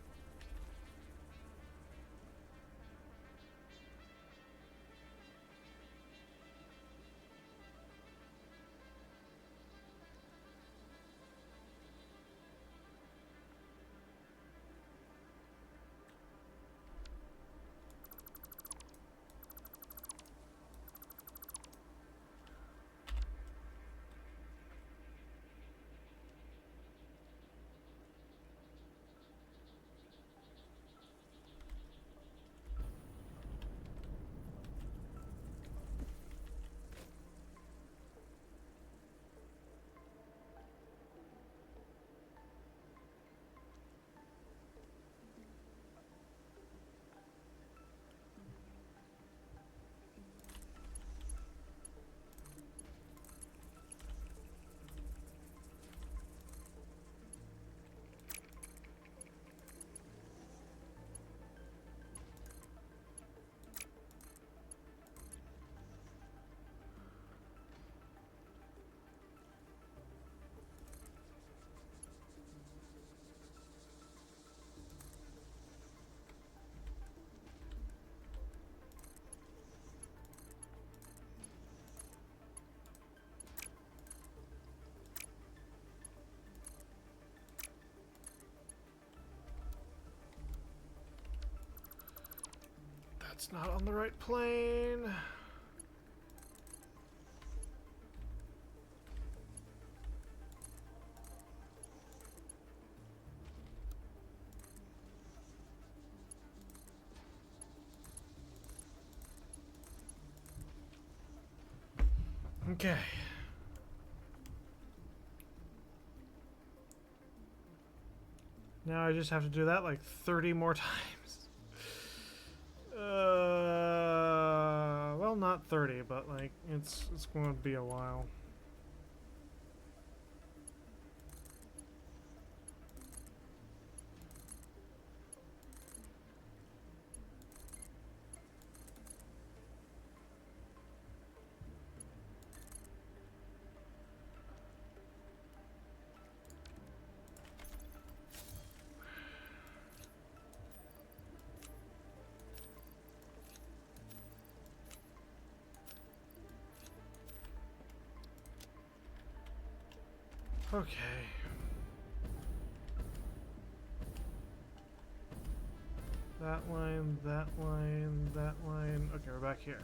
That's not on the right plane. Okay. Now I just have to do that like 30 more times. Well, not 30, but like it's going to be a while. Okay. That line, that line, that line. Okay, we're back here.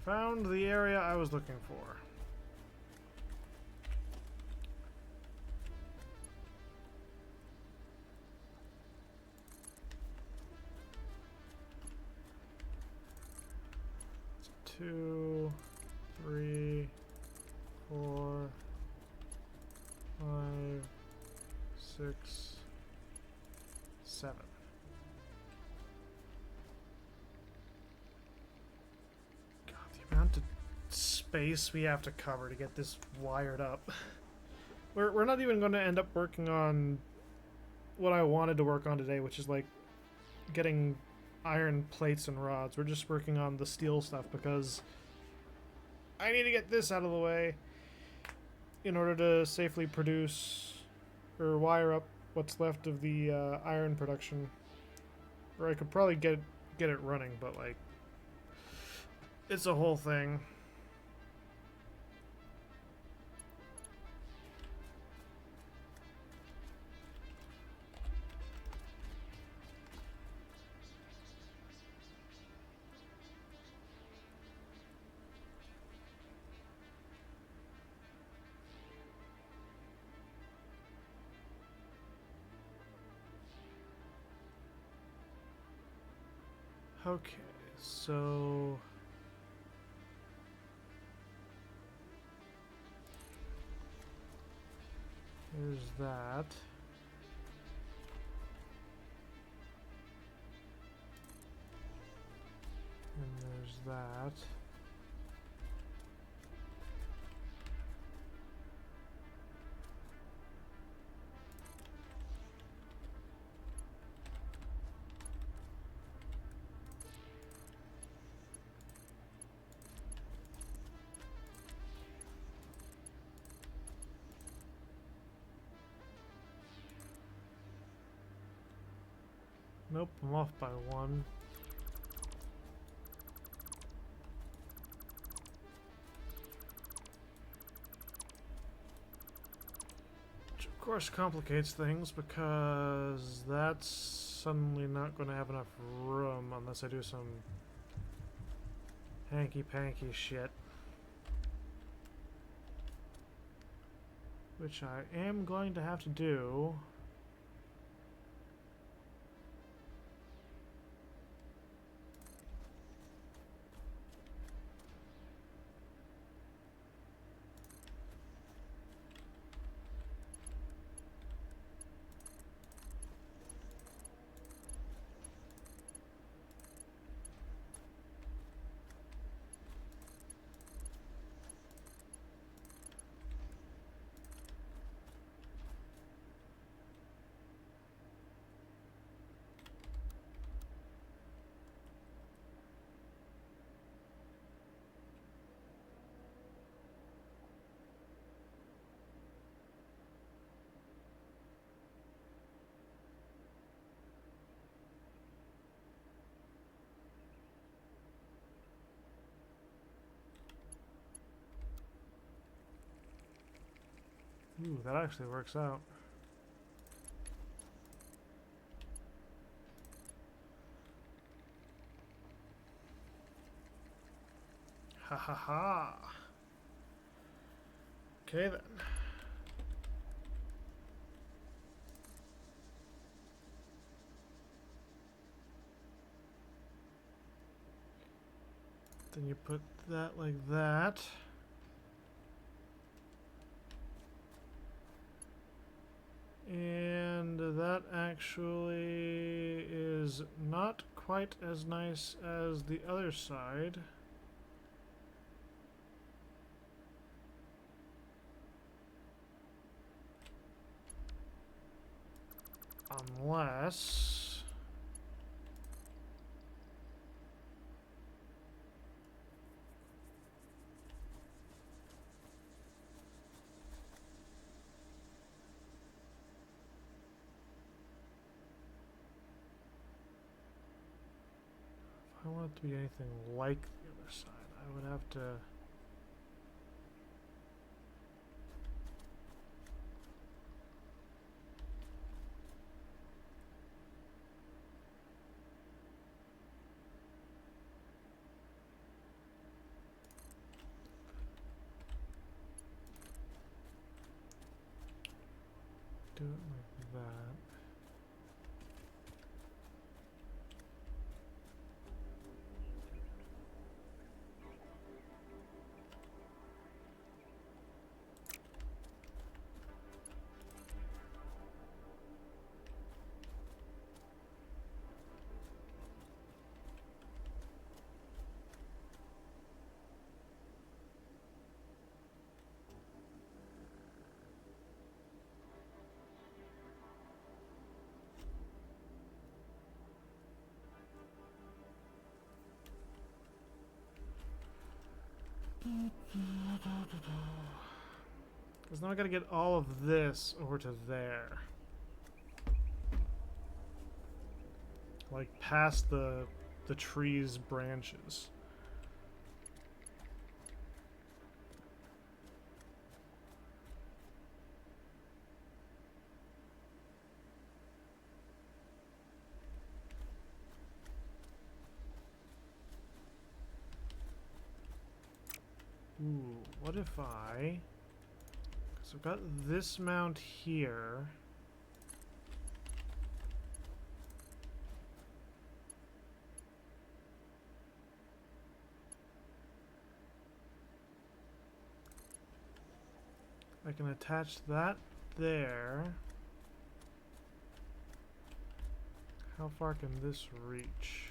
Found the area I was looking for. It's 2, 3, 4, 5, 6, 7. God, the amount of space we have to cover to get this wired up. We're not even going to end up working on what I wanted to work on today, which is like getting iron plates and rods. We're just working on the steel stuff because I need to get this out of the way in order to safely produce or wire up what's left of the iron production. Or I could probably get it running, but like it's a whole thing. Okay, so there's that. And there's that. Nope, I'm off by 1. Which of course complicates things because that's suddenly not going to have enough room unless I do some hanky-panky shit. Which I am going to have to do. Ooh, that actually works out. Ha ha ha. Okay then. Then you put that like that. And that actually is not quite as nice as the other side. Unless... if I want it to be anything like the other side, I would have to... do it like that. Because now I gotta get all of this over to there. Like past the tree's branches. Ooh, what if I... So I've got this mount here. I can attach that there. How far can this reach?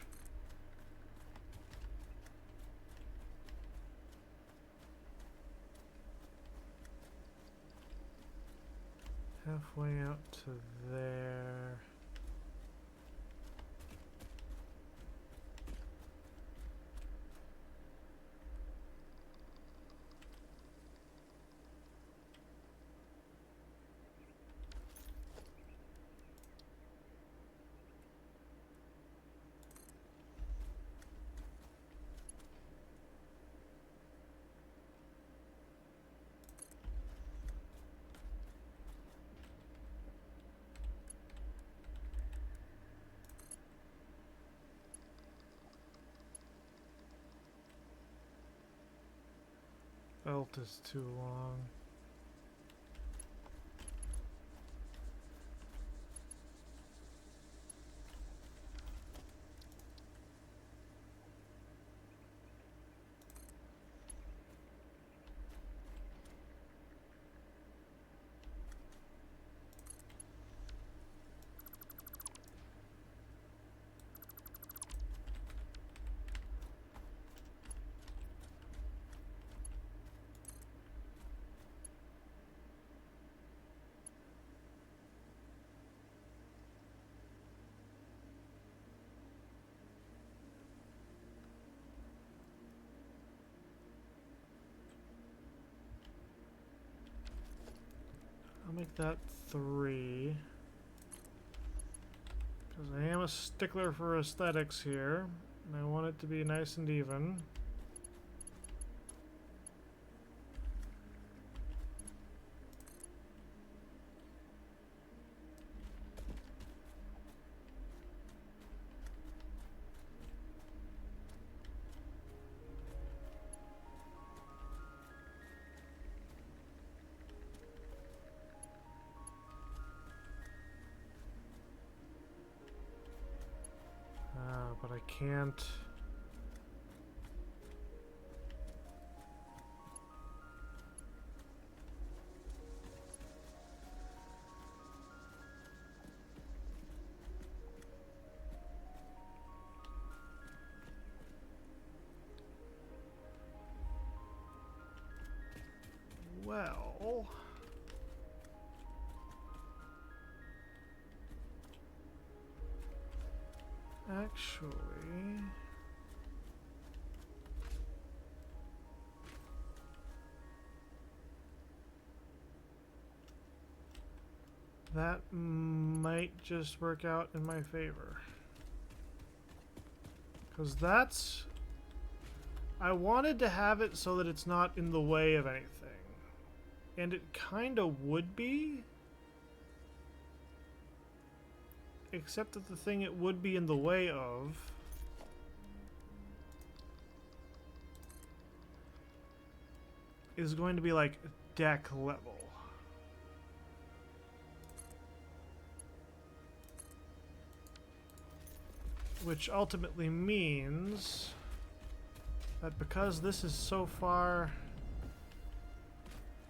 Halfway out to there. Belt is too long. I'll make that 3. Because I am a stickler for aesthetics here. And I want it to be nice and even. But I can't... well. Actually, that might just work out in my favor. Because that's... I wanted to have it so that it's not in the way of anything. And it kind of would be. Except that the thing it would be in the way of is going to be like deck level. Which ultimately means that because this is so far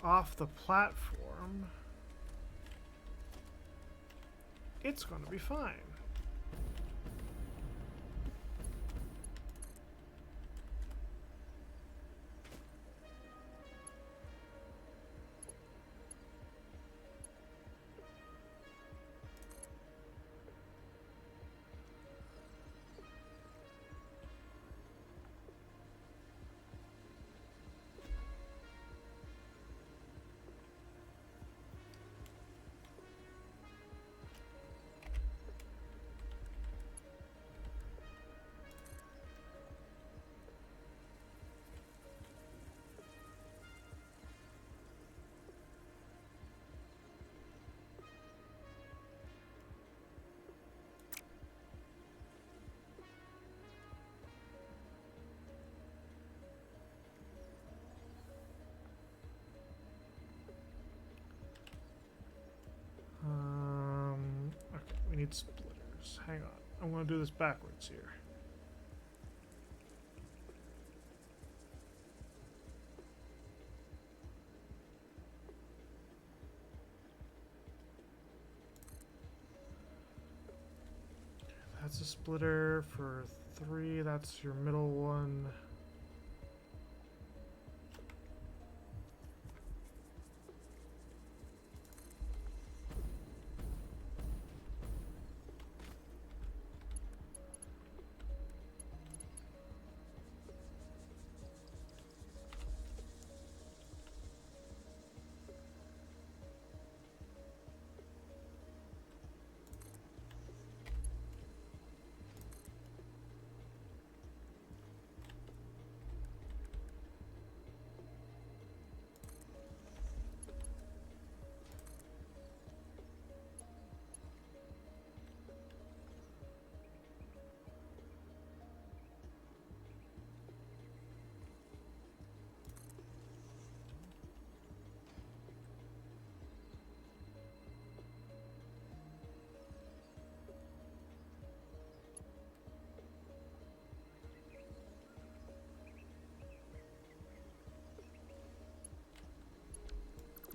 off the platform, it's going to be fine. Okay, we need splitters. Hang on. I'm going to do this backwards here. That's a splitter for 3. That's your middle one.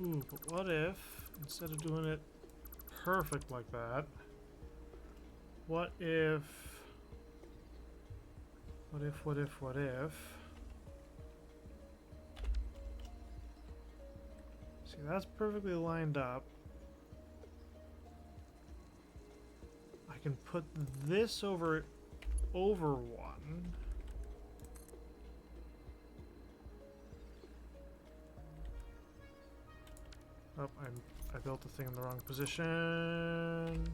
Ooh, but what if, instead of doing it perfect like that, what if... See, that's perfectly lined up. I can put this over one. Oh, I built the thing in the wrong position.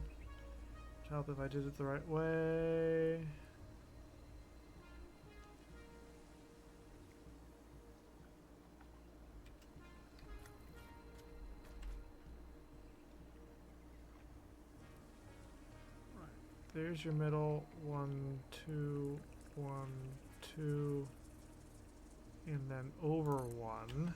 Help if I did it the right way. Right. There's your middle. 1, 2, 1, 2, and then over 1.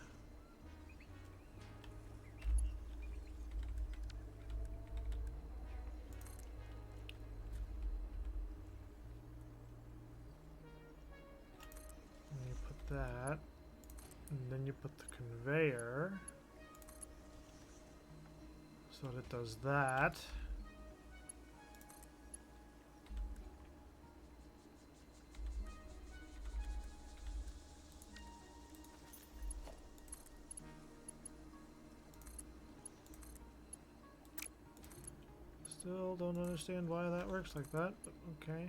That, and then you put the conveyor so that it does that. Still don't understand why that works like that, but okay.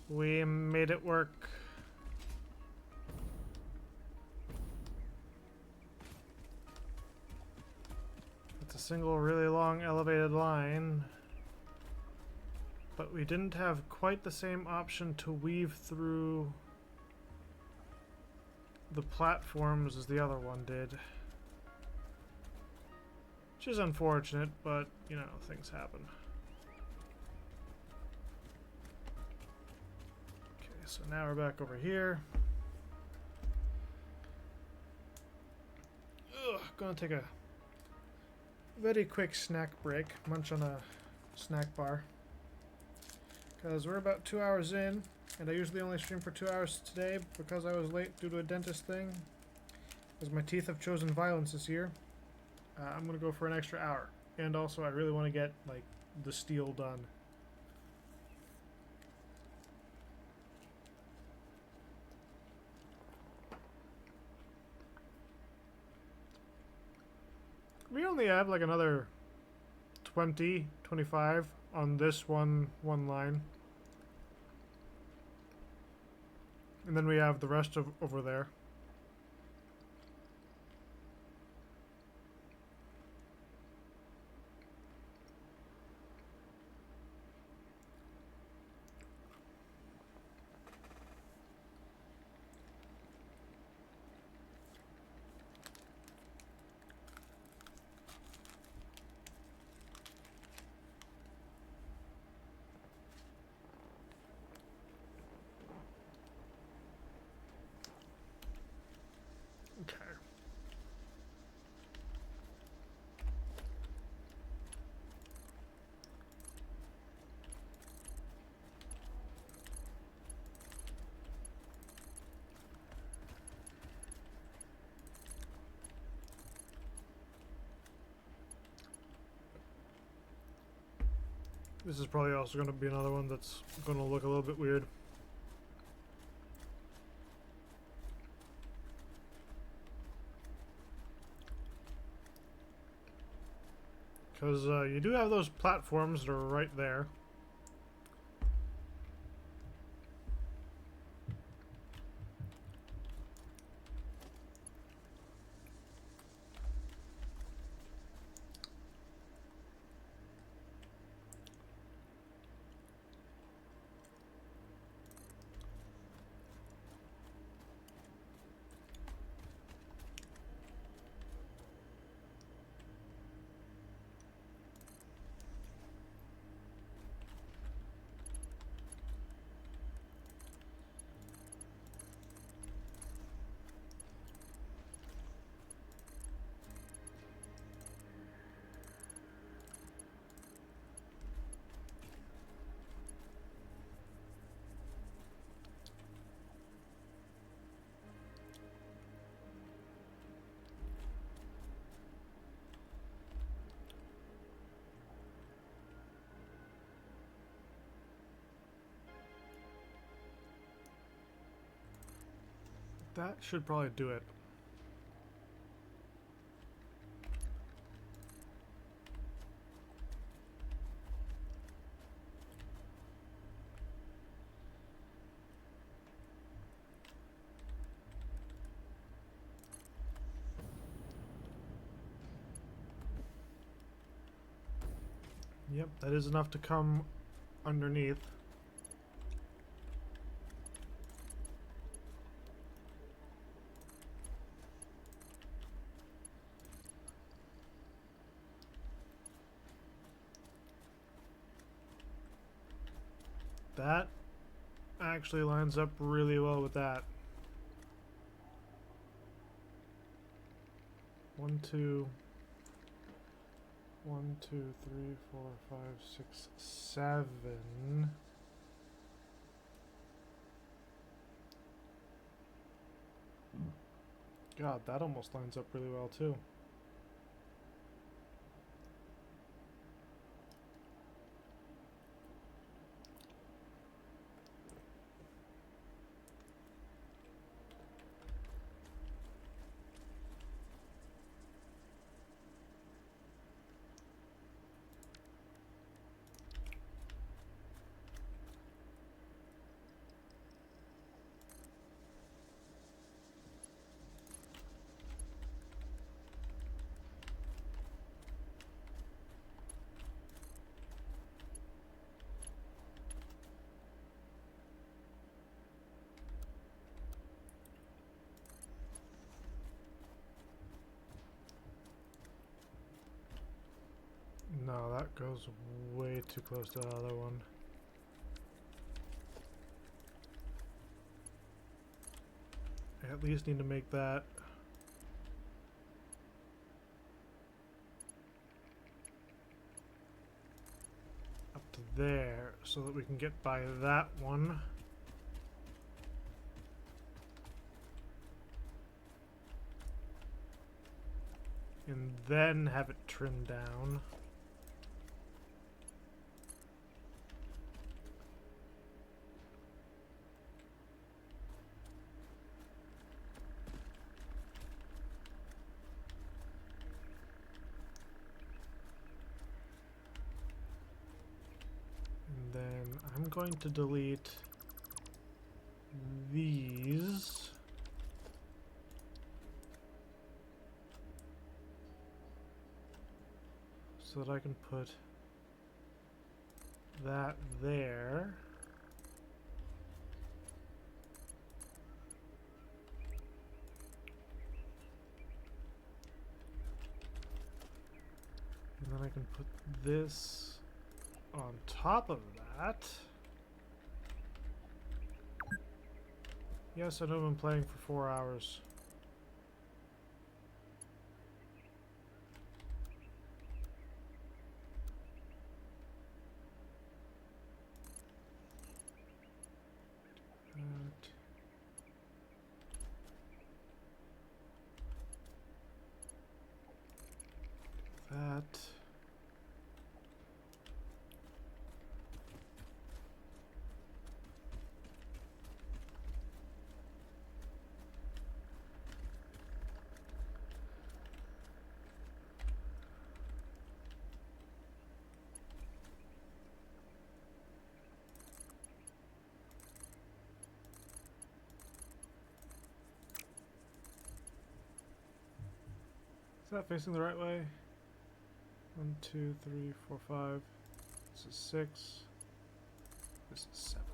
We made it work. It's a single really long elevated line, but we didn't have quite the same option to weave through the platforms as the other one did. Which is unfortunate, but, you know, things happen. Okay, so now we're back over here. Ugh, gonna take a very quick snack break, munch on a snack bar. Because we're about 2 hours in, and I usually only stream for 2 hours today because I was late due to a dentist thing. Because my teeth have chosen violence this year. I'm gonna go for an extra hour. And also I really want to get, like, the steel done. We only have like another 20, 25 on this one line. And then we have the rest of over there. Okay. This is probably also going to be another one that's going to look a little bit weird. Because you do have those platforms that are right there. That should probably do it. Yep, that is enough to come underneath. That actually lines up really well with that. 1, 2, 1, 2, 3, 4, 5, 6, 7. God, that almost lines up really well too. No, that goes way too close to the other one. I at least need to make that up to there so that we can get by that one. And then have it trimmed down. And then I'm going to delete these. So that I can put that there. And then I can put this on top of that. Yes, I know I've been playing for 4 hours. That. Is that facing the right way? 1, 2, 3, 4, 5. This is 6. This is 7.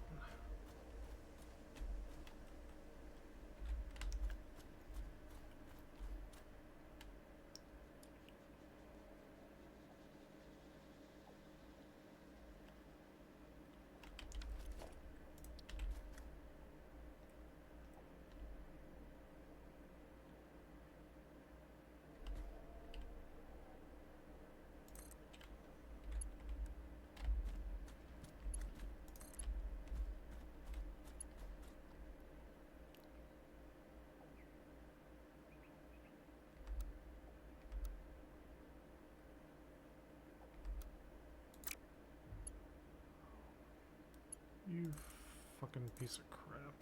You fucking piece of crap.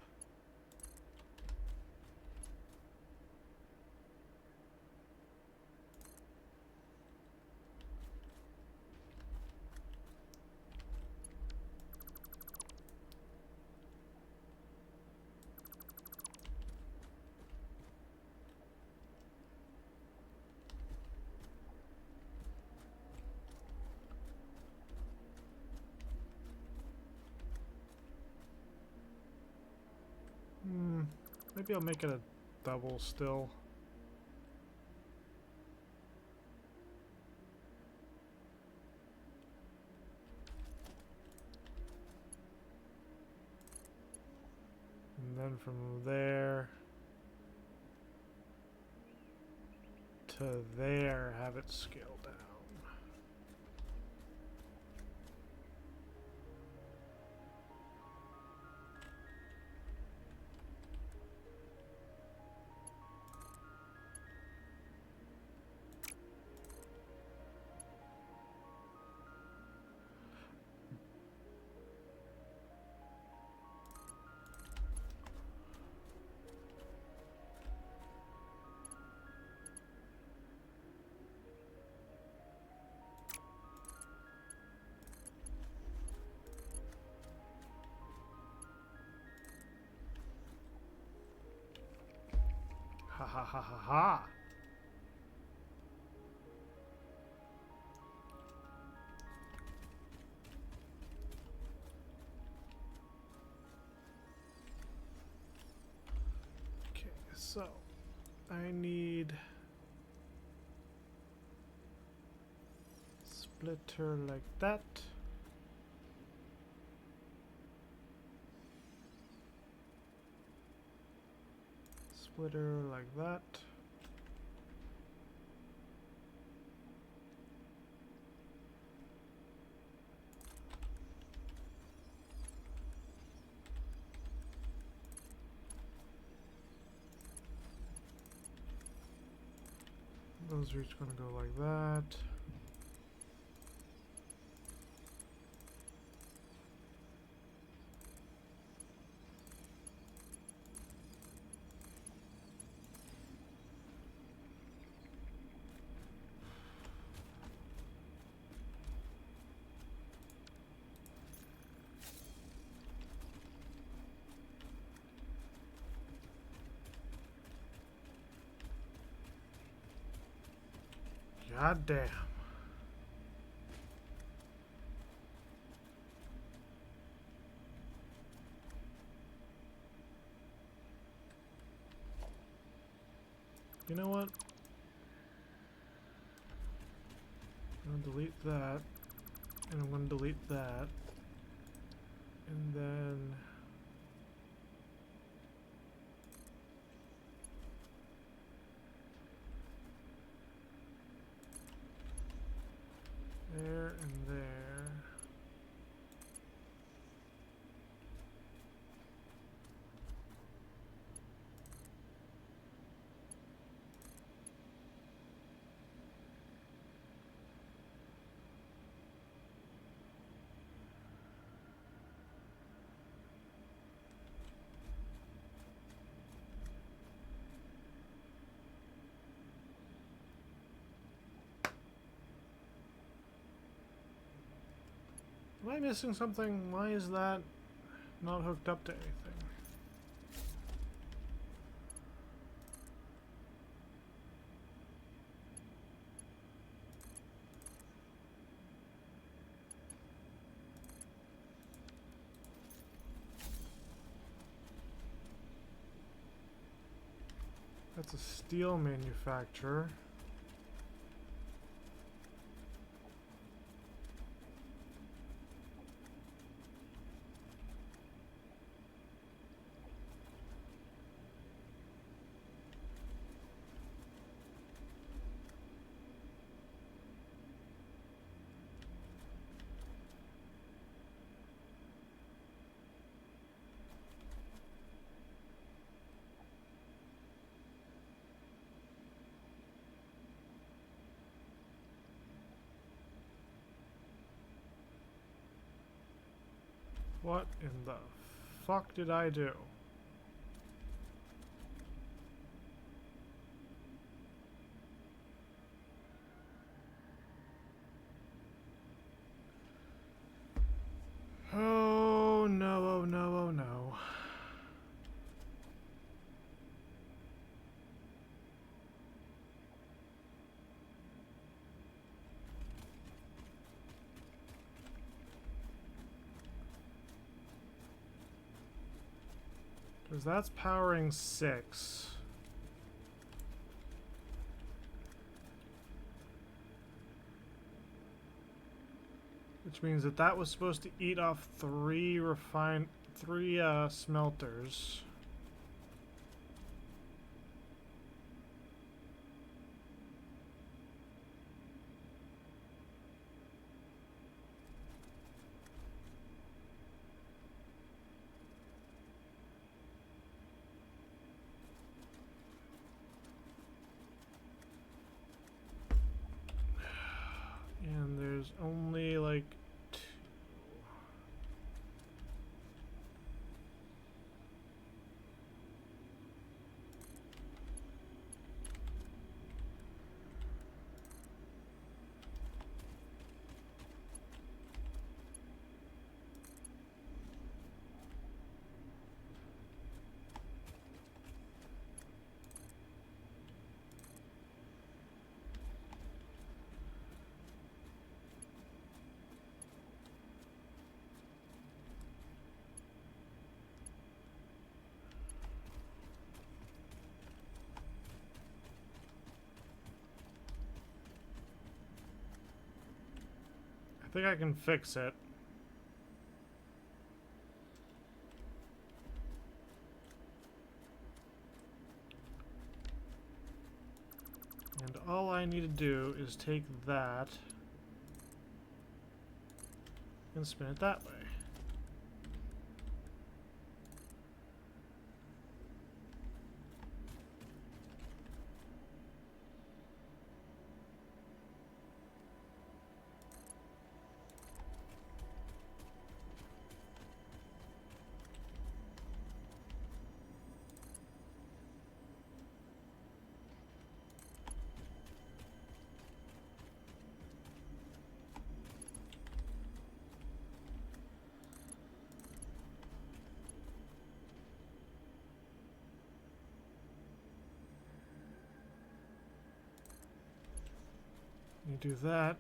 Maybe I'll make it a double still. And then from there to there, have it scale down. ha ha ha. Okay, so I need splitter like that. Splitter like that. Those are each going to go like that. God damn. You know what? I'm going to delete that. And I'm going to delete that. And then... there and there. Am I missing something? Why is that not hooked up to anything? That's a steel manufacturer. What in the fuck did I do? Oh no, oh no, oh no. Because that's powering 6. Which means that that was supposed to eat off 3 smelters. And there's only like 2. think I can fix it. And all I need to do is take that and spin it that way. You do that,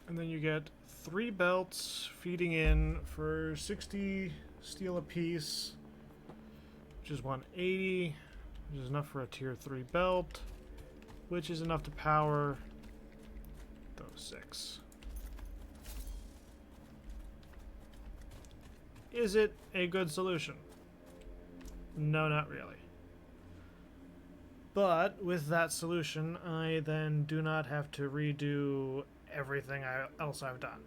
and then you get 3 belts feeding in for 60 steel apiece, which is 180, which is enough for a tier 3 belt, which is enough to power those 6. Is it a good solution? No, not really. But with that solution, I then do not have to redo everything else I've done.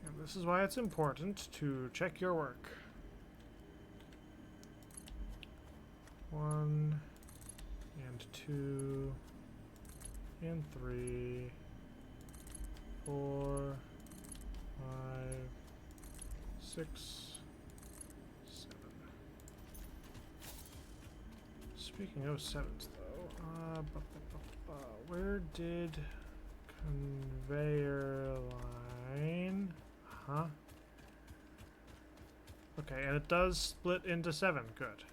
And this is why it's important to check your work. 1 and 2 and 3, 4, 5, 6, 7. Speaking of sevens, though, where did conveyor line? Huh? Okay, and it does split into 7. Good.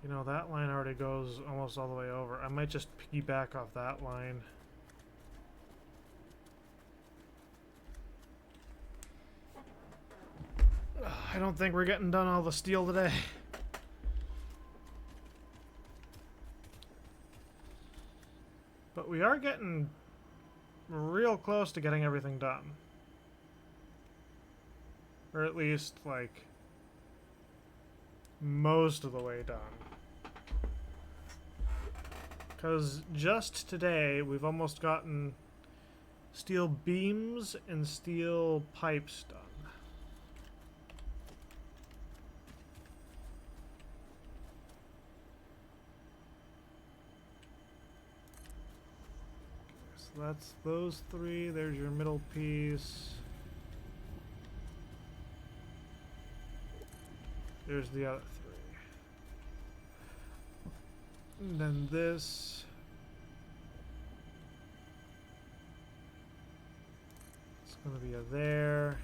You know, that line already goes almost all the way over. I might just piggyback off that line. I don't think we're getting done all the steel today. But we are getting real close to getting everything done. Or at least, like, most of the way done. Because just today, we've almost gotten steel beams and steel pipes done. So that's those 3. There's your middle piece. There's the other 3. And then this. It's going to be a there.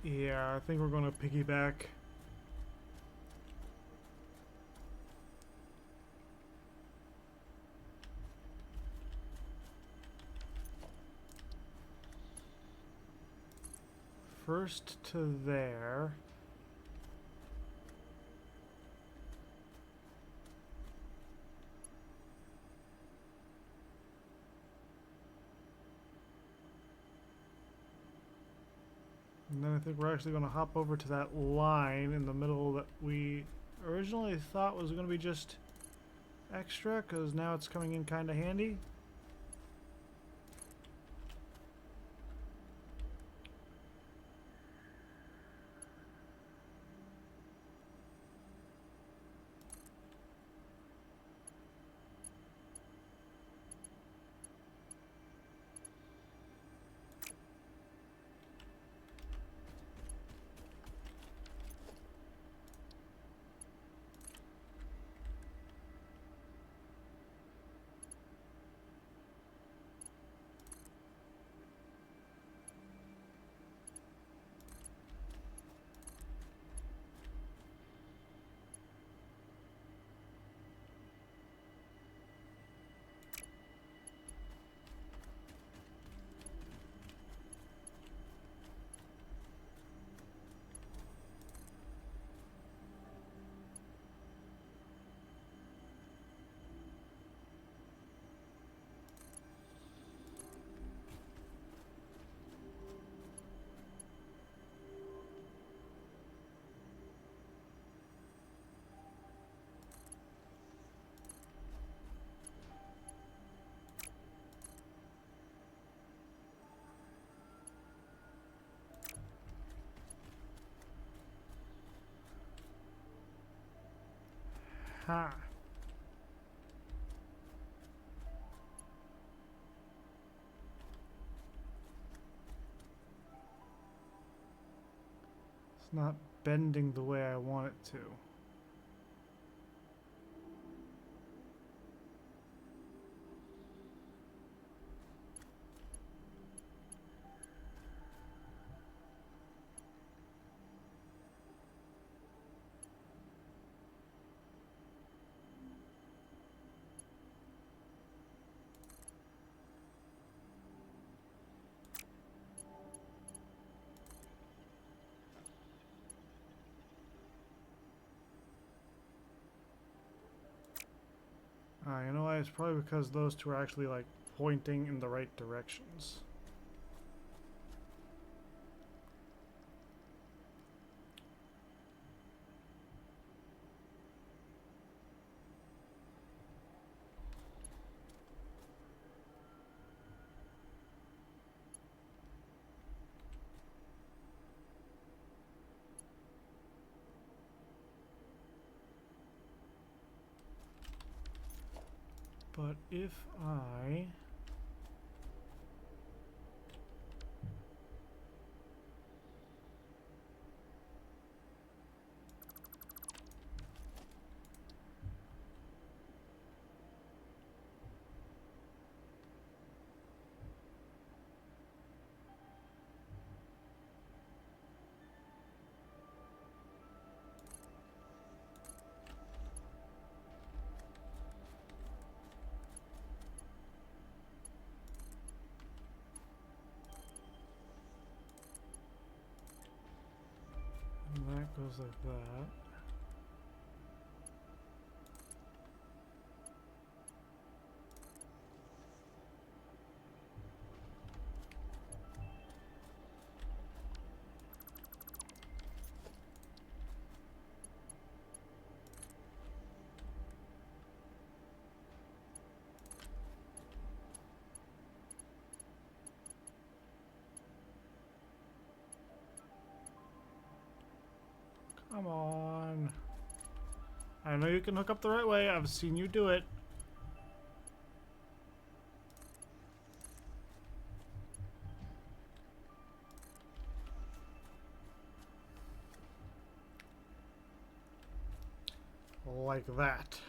Yeah, I think we're going to piggyback. First to there. And then I think we're actually going to hop over to that line in the middle that we originally thought was going to be just extra, because now it's coming in kind of handy. Ha! It's not bending the way I want it to. You know why? It's probably because those two are actually like pointing in the right directions. But if I... And that goes like that. Come on. I know you can hook up the right way. I've seen you do it. Like that.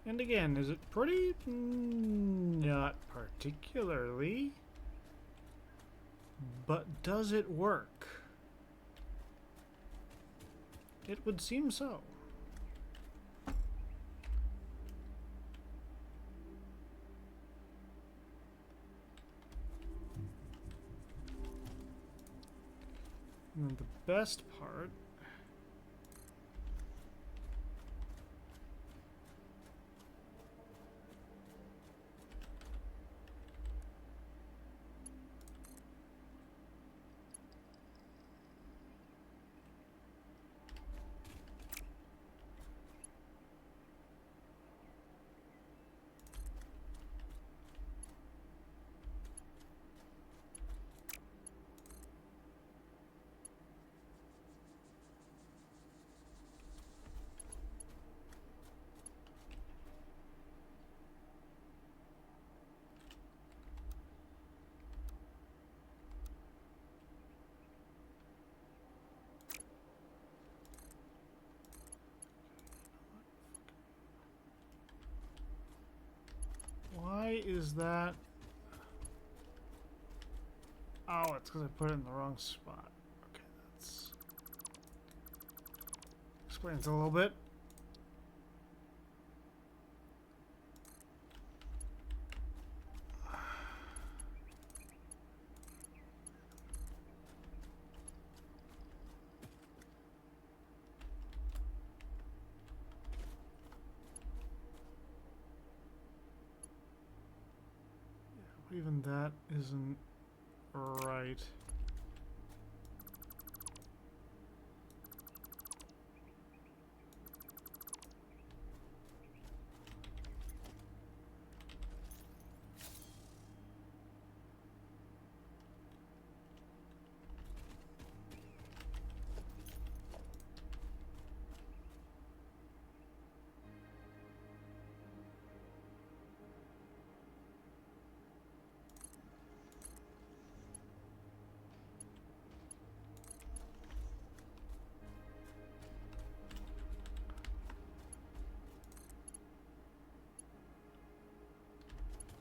And again, is it pretty? Not particularly. But does it work? It would seem so. And then the best part why is that? Oh, it's because I put it in the wrong spot. Okay, that's explains a little bit. Even that isn't right.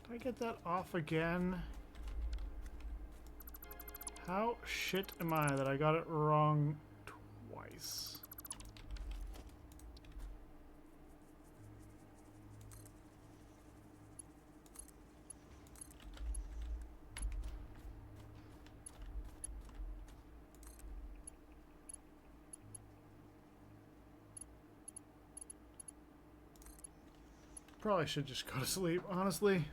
Did I get that off again? How shit am I that I got it wrong twice? Probably should just go to sleep, honestly.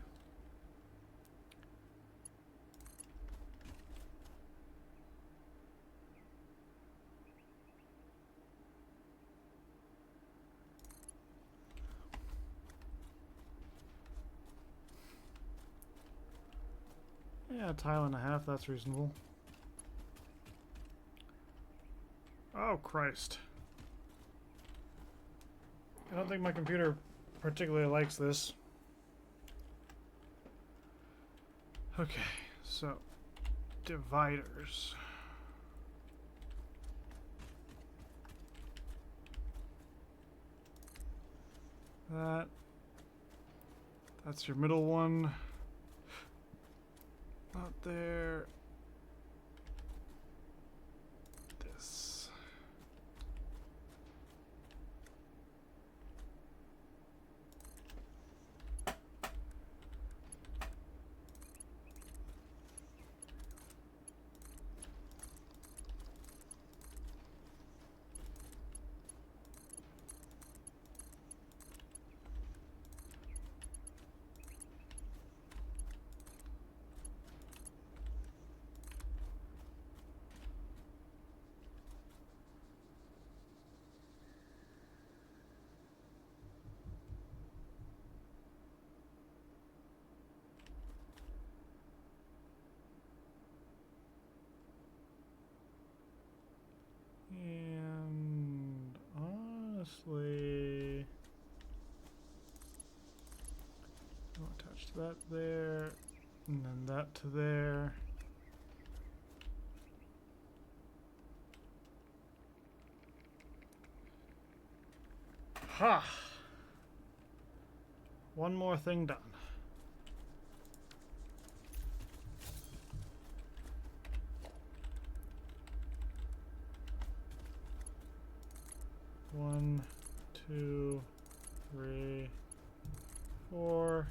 Yeah, a tile and a half, that's reasonable. Oh, Christ. I don't think my computer particularly likes this. Okay, so dividers. That's your middle one. Not there. This. And honestly, I'll attach that there, and then that to there. Ha! One more thing done. 2, 3, 4,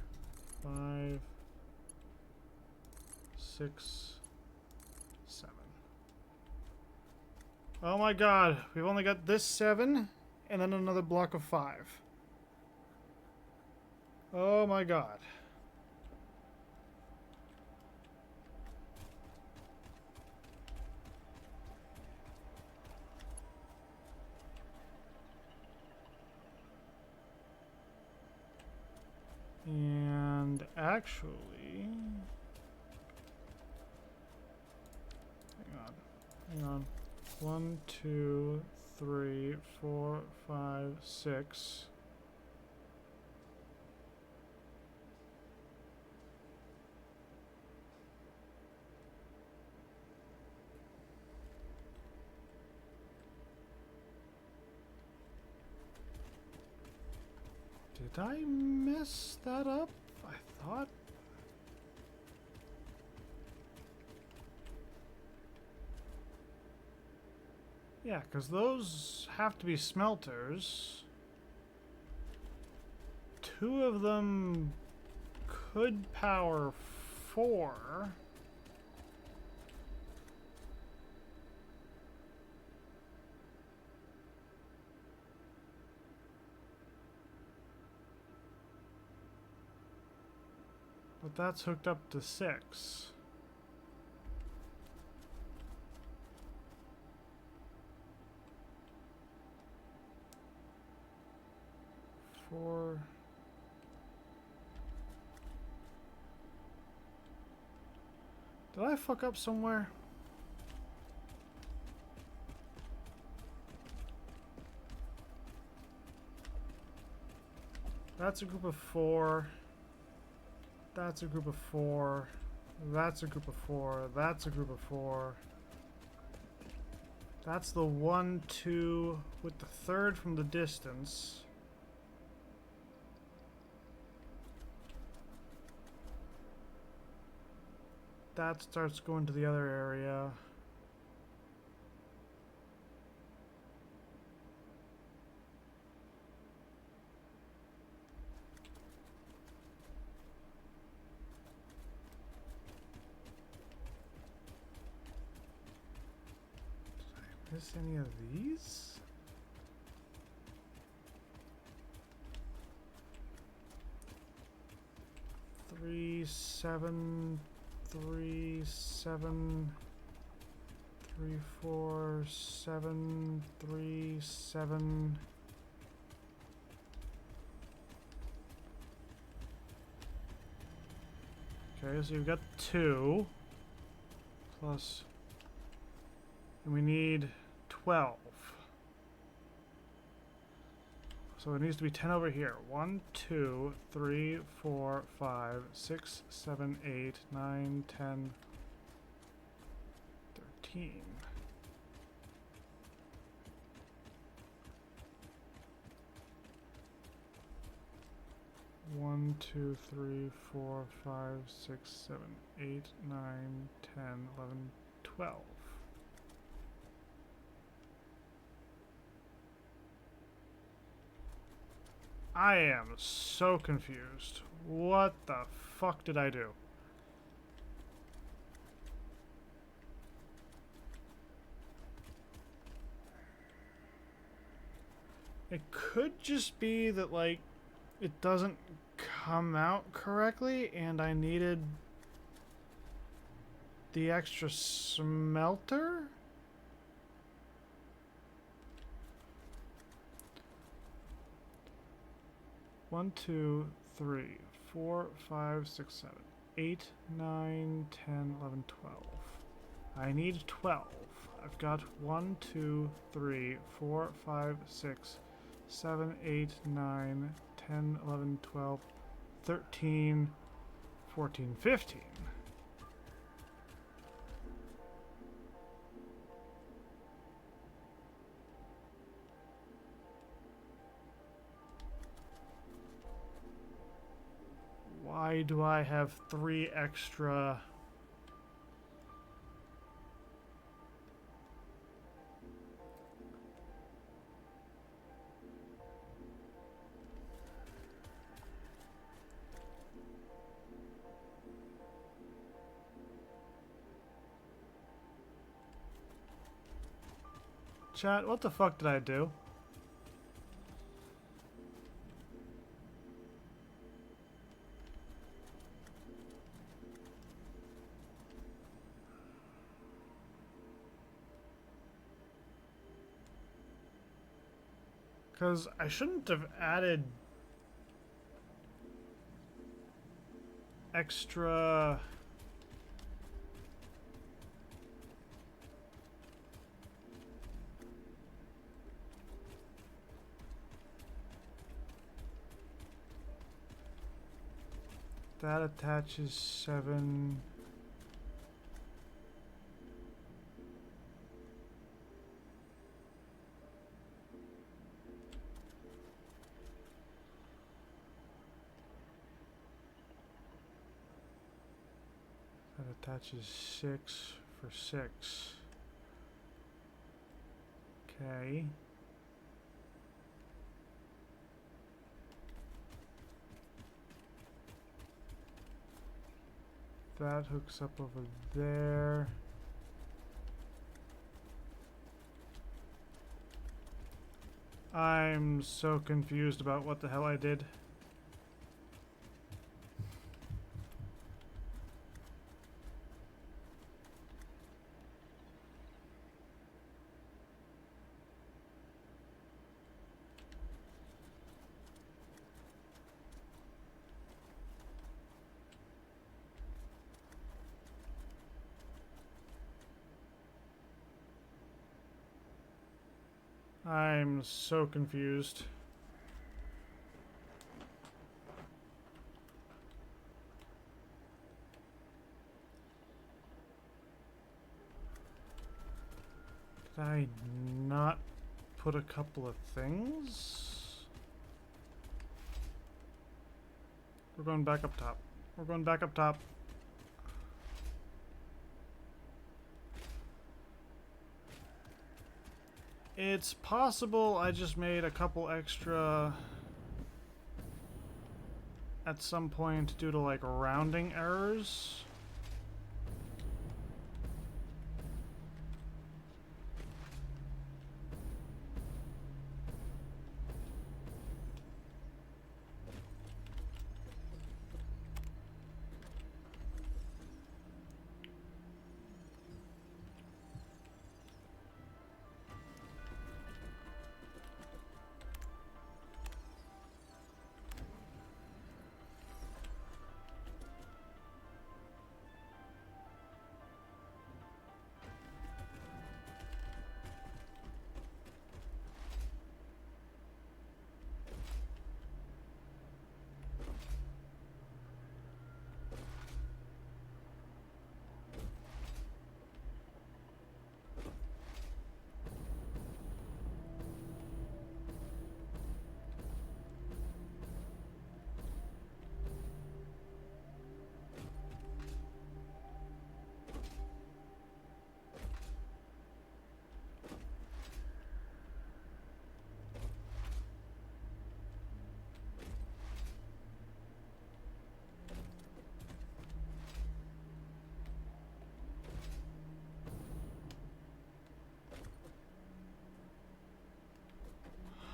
5, 6, 7. Oh my god, we've only got this 7 and then another block of 5. Oh my god. And actually, hang on. 1, 2, 3, 4, 5, 6. Did I mess that up? I thought. Yeah, because those have to be smelters. 2 of them could power 4. But that's hooked up to 6. Four. Did I fuck up somewhere? That's a group of 4. That's a group of 4. That's a group of 4. That's a group of 4. That's the 1, 2 with the 3rd from the distance. That starts going to the other area. Did I miss any of these? Three, 7, 3, 7, 3, 4, 7, 3, 7. Okay, so you've got 2 plus, and we need 12. So it needs to be 10 over here. 1, 2, 3, 4, 5, 6, 7, 8, 9, 10, 13. One, 2, 3, 4, 5, 6, 7, 8, 9, 10, 11, 12. I am so confused. What the fuck did I do? It could just be that, like, it doesn't come out correctly and I needed the extra smelter? One, 2, 3, 4, 5, 6, 7, 8, 9, 10, 11, 12. I need 12. I've got 1, 2, 3, 4, 5, 6, 7, 8, 9, 10, 11, 12, 13, 14, 15. Why do I have 3 extra? Chat, what the fuck did I do? Because I shouldn't have added extra... That attaches 7... That attaches 6 for 6. Okay. That hooks up over there. I'm so confused about what the hell I did. I'm so confused. Did I not put a couple of things? We're going back up top. We're going back up top. It's possible I just made a couple extra at some point due to like rounding errors.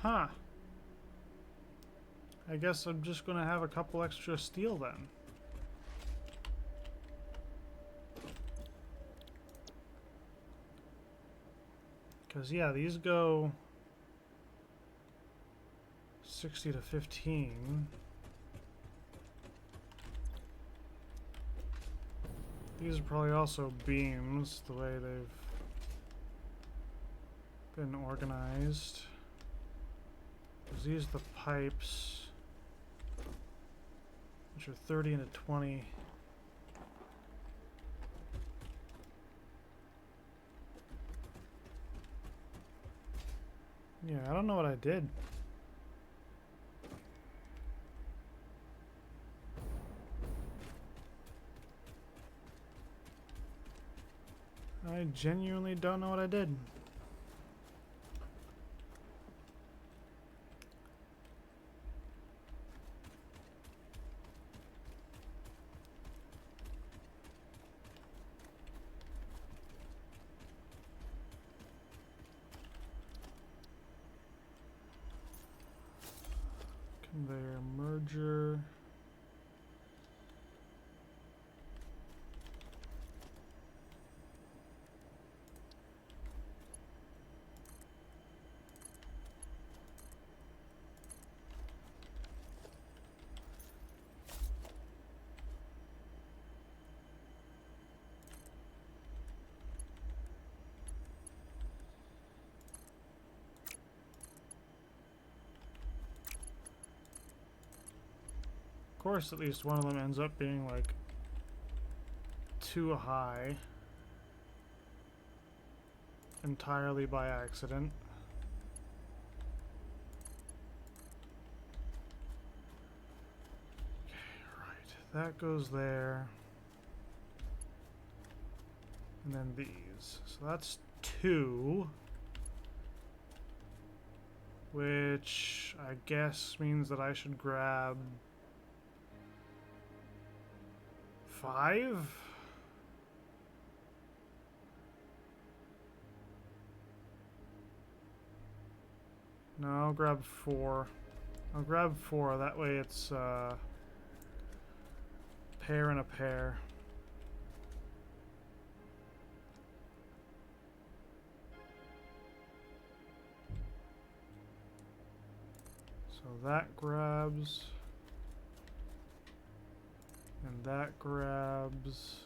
Huh. I guess I'm just gonna have a couple extra steel then. Because, yeah, these go 60 to 15. These are probably also beams, the way they've been organized. Because these are the pipes, which are 30 into 20. Yeah, I don't know what I did. I genuinely don't know what I did. course, at least one of them ends up being like too high entirely by accident. Okay, right. That goes there. And then these. So that's 2. Which I guess means that I should grab 5? No, I'll grab 4. I'll grab 4. That way it's pair and a pair. So that grabs. And that grabs.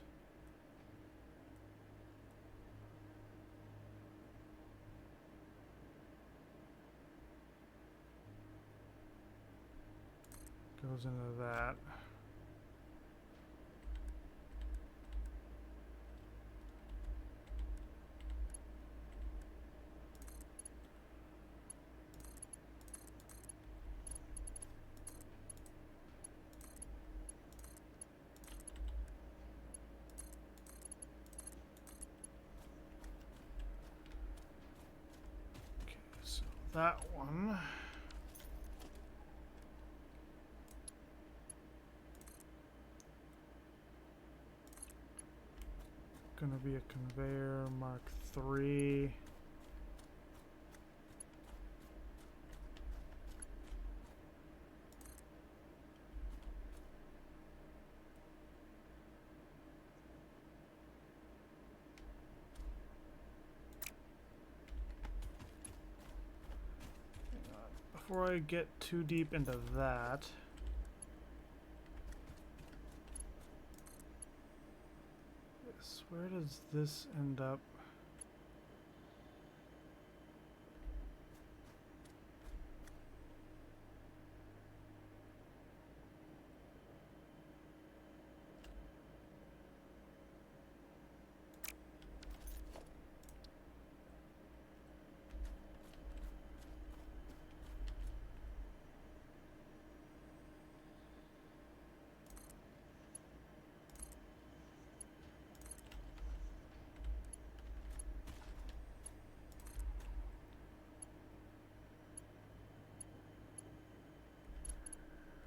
Goes into that. Okay, so that one. Gonna be a conveyor Mark III. Before I get too deep into that, where does this end up?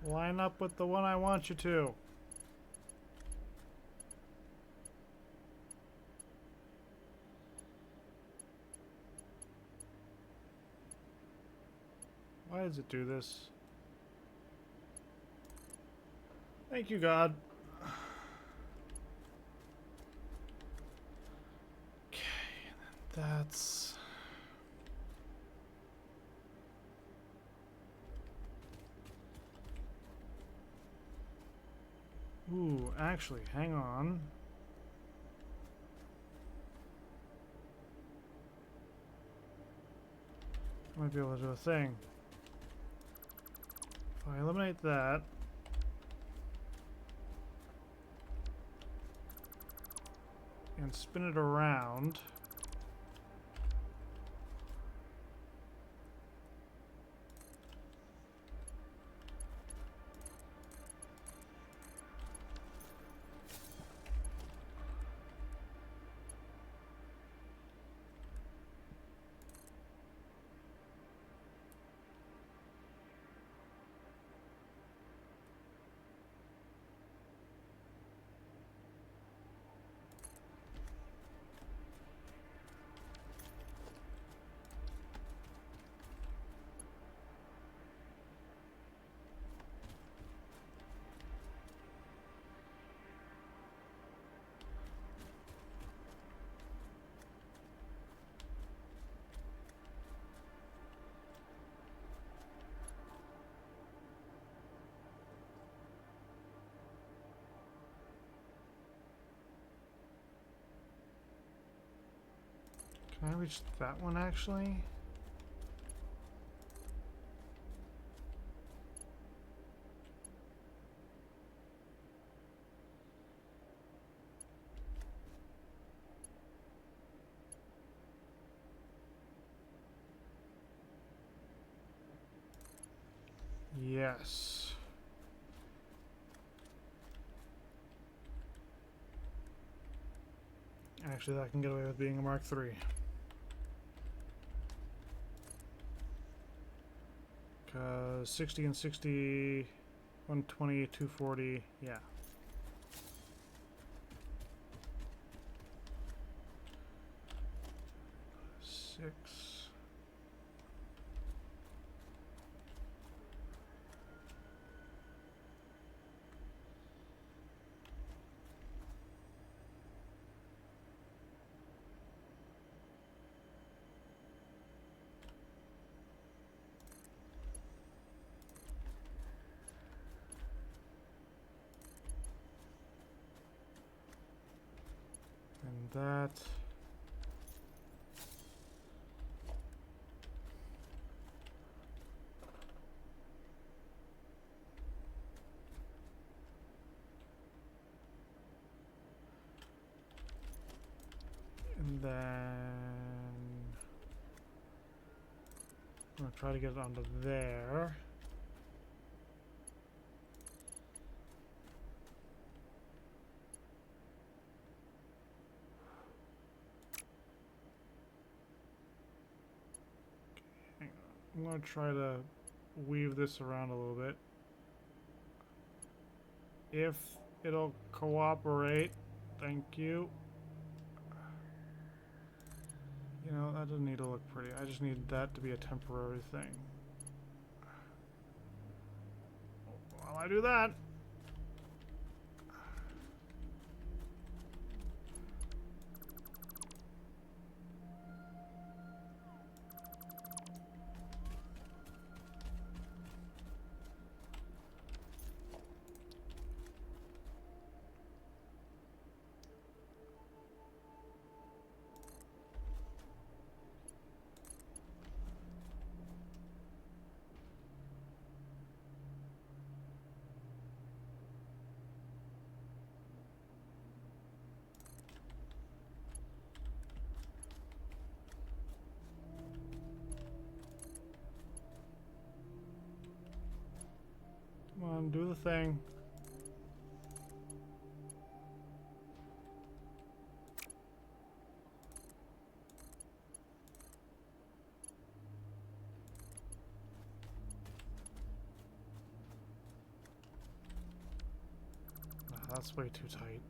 Line up with the one I want you to. Why does it do this? Thank you, God. Okay, and then that's... Ooh, actually, hang on. I might be able to do a thing. If I eliminate that, and spin it around, can I reach that one actually? Yes. Actually, that can get away with being a Mark III. Because 60 and 60, 120, 240, yeah. Six. And that. And then I'm going to try to get it onto there. Hang on. I'm going to try to weave this around a little bit. If it'll cooperate, thank you. You know, that doesn't need to look pretty. I just need that to be a temporary thing. While I do that, come on, do the thing. Nah, that's way too tight.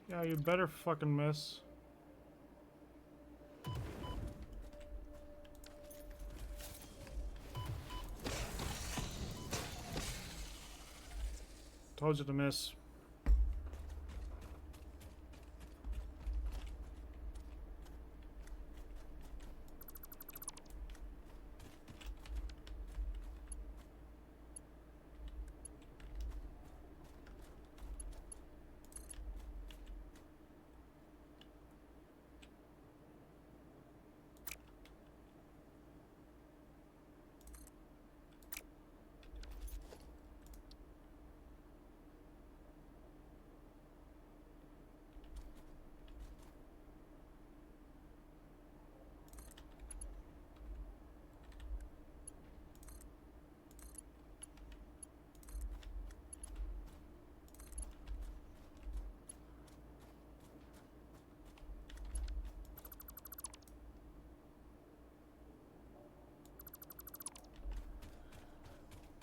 Yeah, you better fucking miss. Told you to miss.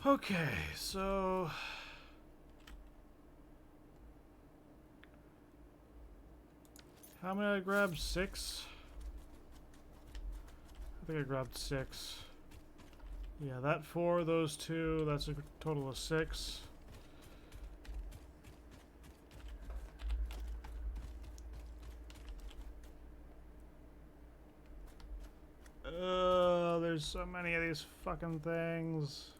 Okay, so how many did I grab? 6? I think I grabbed 6. Yeah, that 4, those 2, that's a total of 6. There's so many of these fucking things.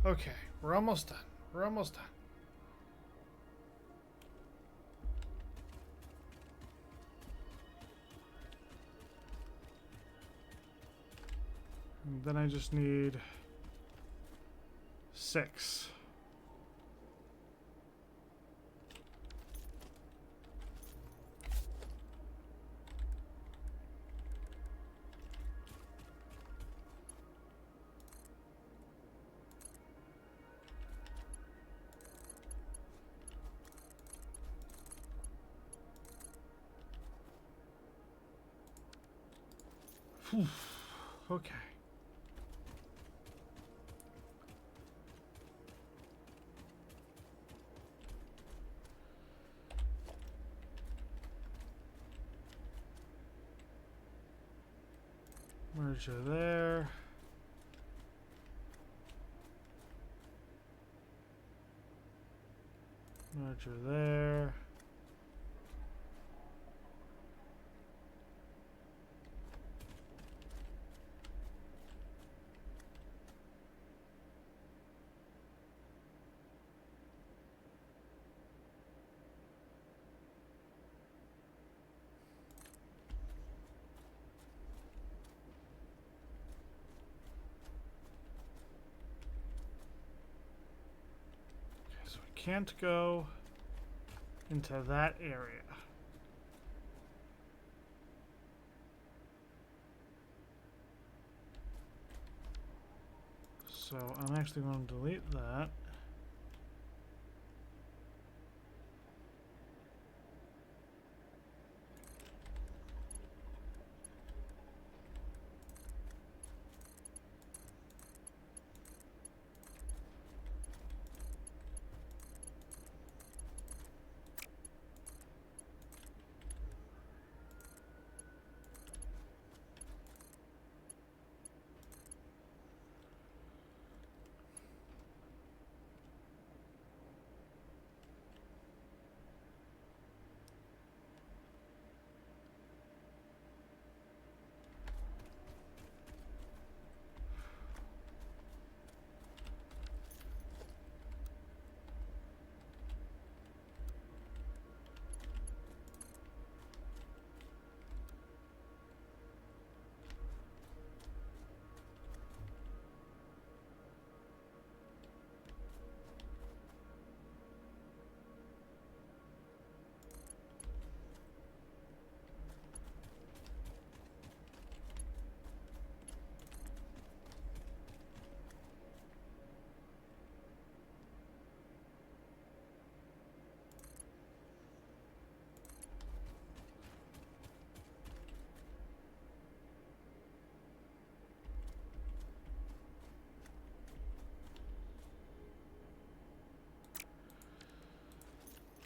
Okay, we're almost done. We're almost done. And then I just need 6. Whew. Okay. Merger there. Merger there. Okay, so we can't go into that area. So I'm actually going to delete that.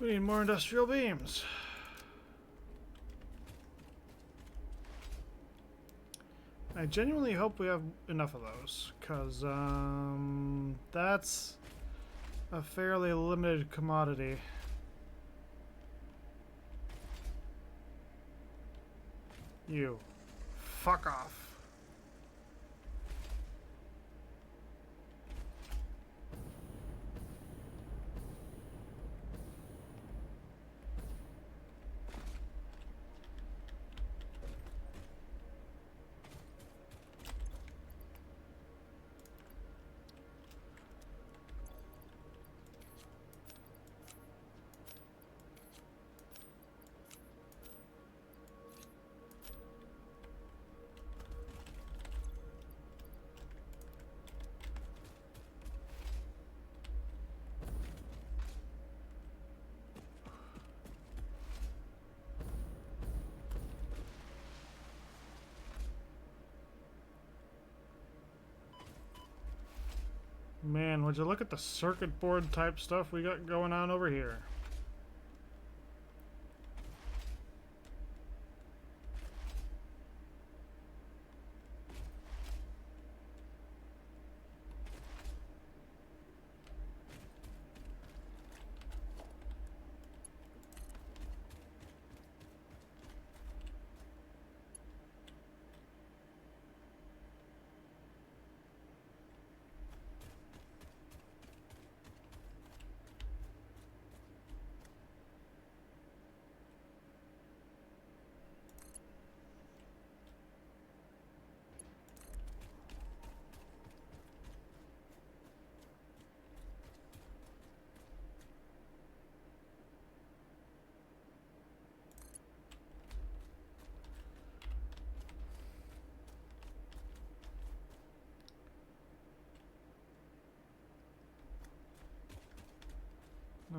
We need more industrial beams. I genuinely hope we have enough of those, because that's a fairly limited commodity. You. Fuck off. Man, would you look at the circuit board type stuff we got going on over here.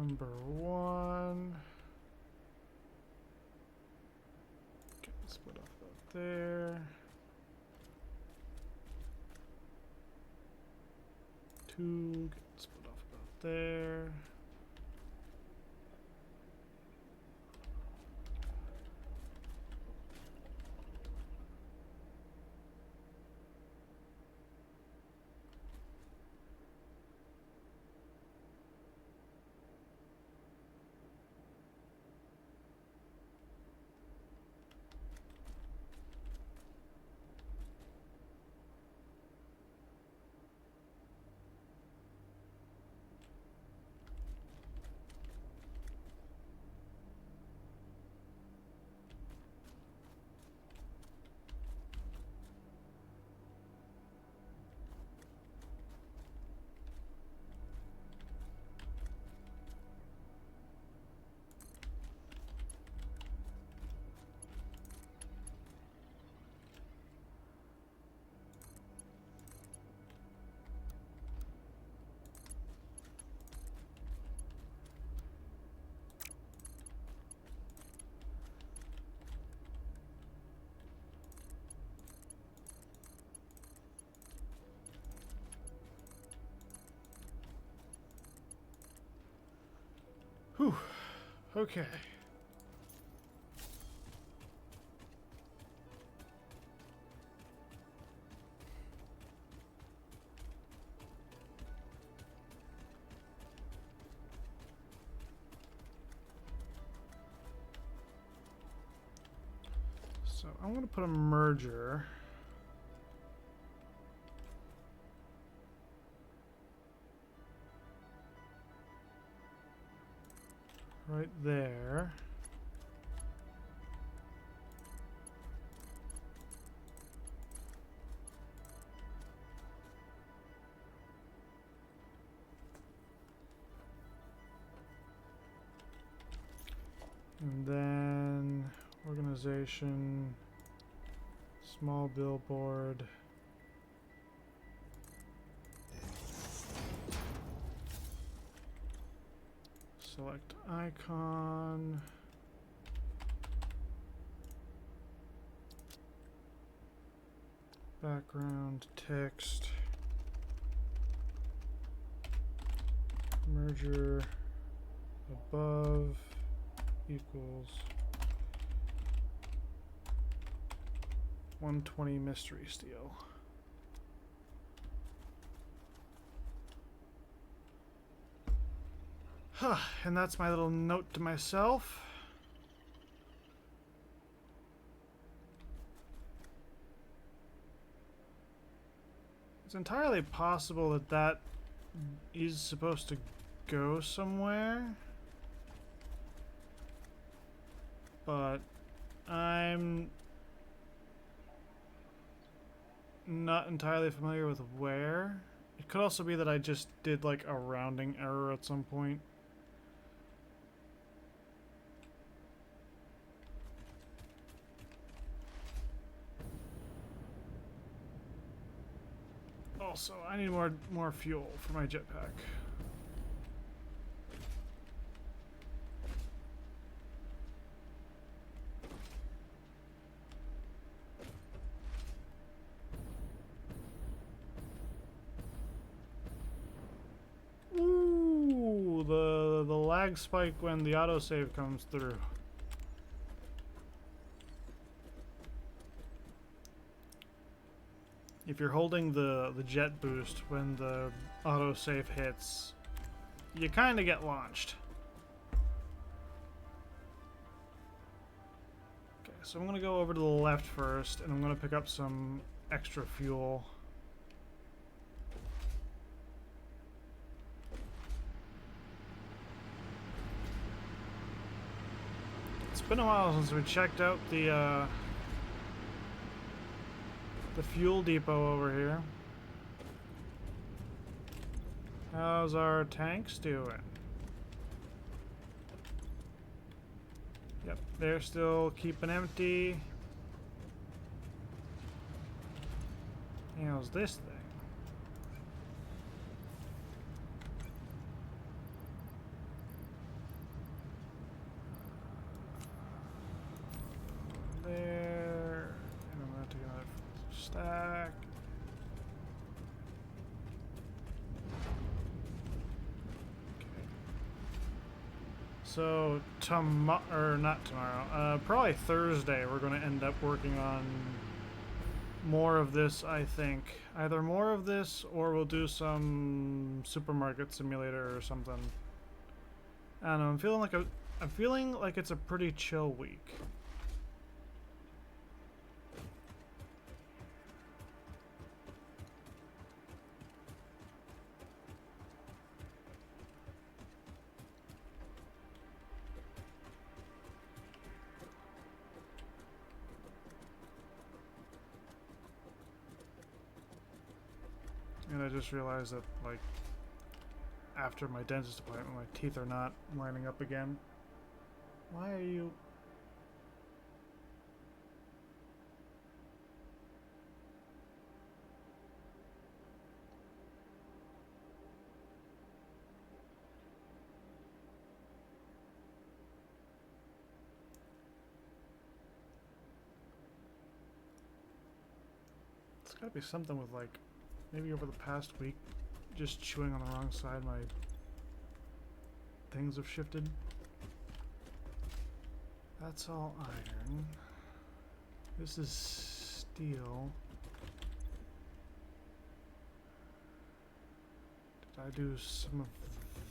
Number 1. Okay, split off about there. 2, get split off about there. Whew. Okay. So I'm going to put a merger right there. And then organization, small billboard. Select icon. Background text. Merger above equals 120 mystery steel. And that's my little note to myself. It's entirely possible that that is supposed to go somewhere, but I'm not entirely familiar with where. It could also be that I just did like a rounding error at some point. Also, I need more fuel for my jetpack. Ooh, the lag spike when the autosave comes through. If you're holding the jet boost when the autosave hits, you kind of get launched. Okay, so I'm going to go over to the left first, and I'm going to pick up some extra fuel. It's been a while since we checked out the fuel depot over here. How's our tanks doing? Yep, they're still keeping empty. How's this thing? Stack. Okay. So tomorrow, or not tomorrow, probably Thursday, we're going to end up working on more of this, I think. Either more of this, or we'll do some supermarket simulator or something. I don't know. I'm feeling like it's a pretty chill week. And I just realized that, like, after my dentist appointment, my teeth are not lining up again. Why are you... It's gotta be something with, like, maybe over the past week, just chewing on the wrong side, my things have shifted. That's all iron. This is steel. Did I do some of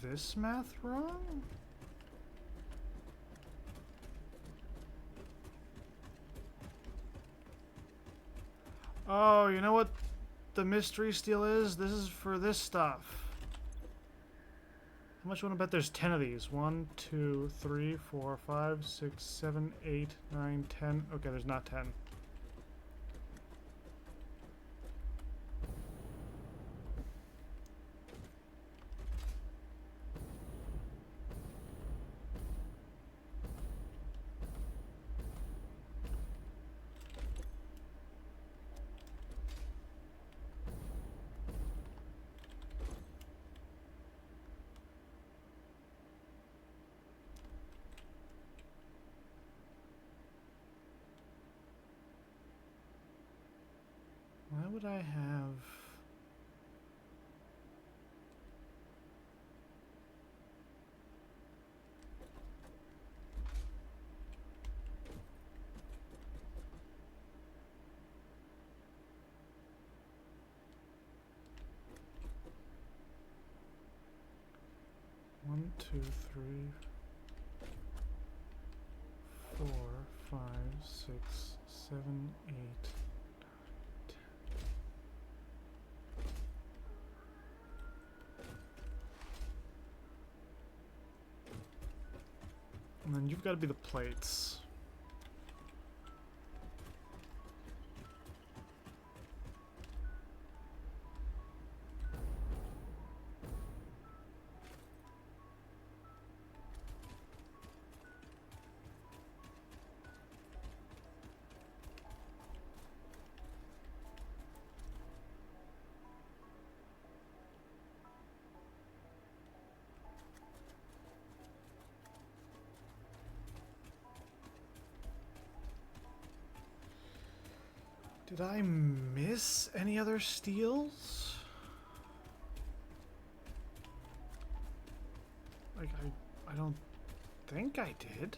this math wrong? Oh, you know what the mystery steel is? This is for this stuff. How much you want to bet there's 10 of these? 1, 2, 3, 4, 5, 6, 7, 8, 9, 10. Okay, there's not 10. Why would I have... One, two, three, 4, 5, 6, 7, 8, 9, 10. And then you've got to be the plates. Did I miss any other steals? Like, I don't think I did.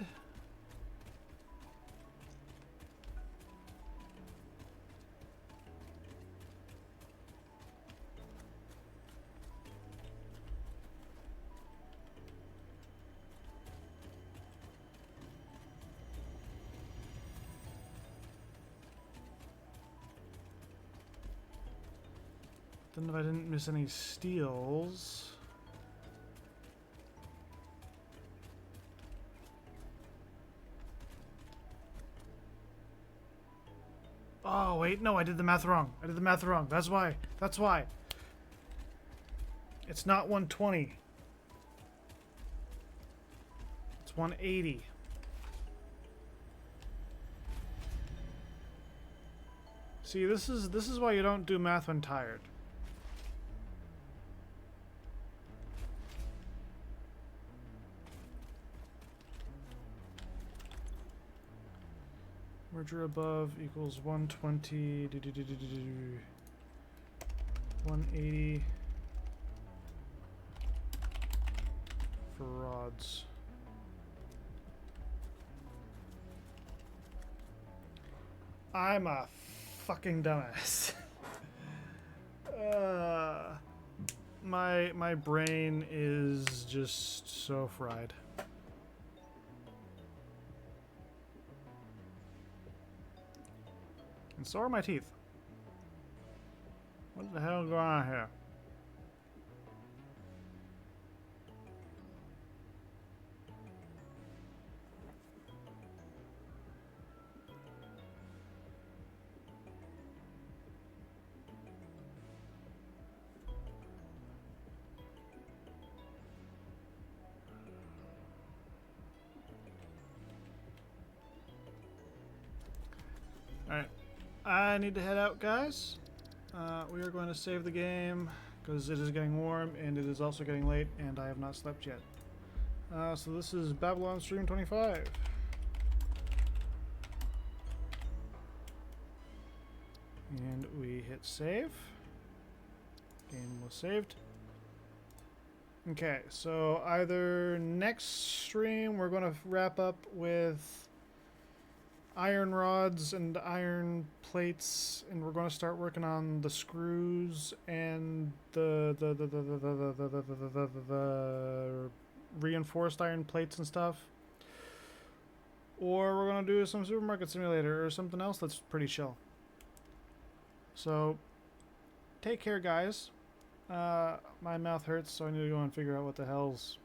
Then if I didn't miss any steals... Oh, wait, no, I did the math wrong. I did the math wrong. That's why. That's why. It's not 120. It's 180. See, this is why you don't do math when tired. Merger above equals 120. 180 for rods. I'm a fucking dumbass. My brain is just so fried. And so are my teeth. What the hell going on here? Alright, I need to head out, guys. We are going to save the game because it is getting warm and it is also getting late and I have not slept yet. So this is Babylon Stream 25. And we hit save. Game was saved. Okay, so either next stream we're going to wrap up with iron rods and iron plates, and we're going to start working on the screws and the reinforced iron plates and stuff. Or we're going to do some supermarket simulator or something else that's pretty chill. So, take care, guys. My mouth hurts, so I need to go and figure out what the hell's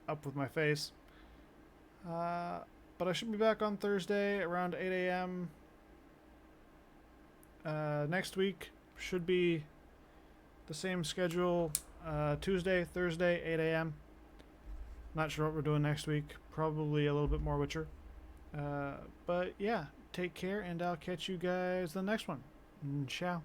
up with my face. But I should be back on Thursday around 8 a.m. Next week should be the same schedule. Tuesday, Thursday, 8 a.m. Not sure what we're doing next week. Probably a little bit more Witcher. But yeah, take care, and I'll catch you guys the next one. Ciao.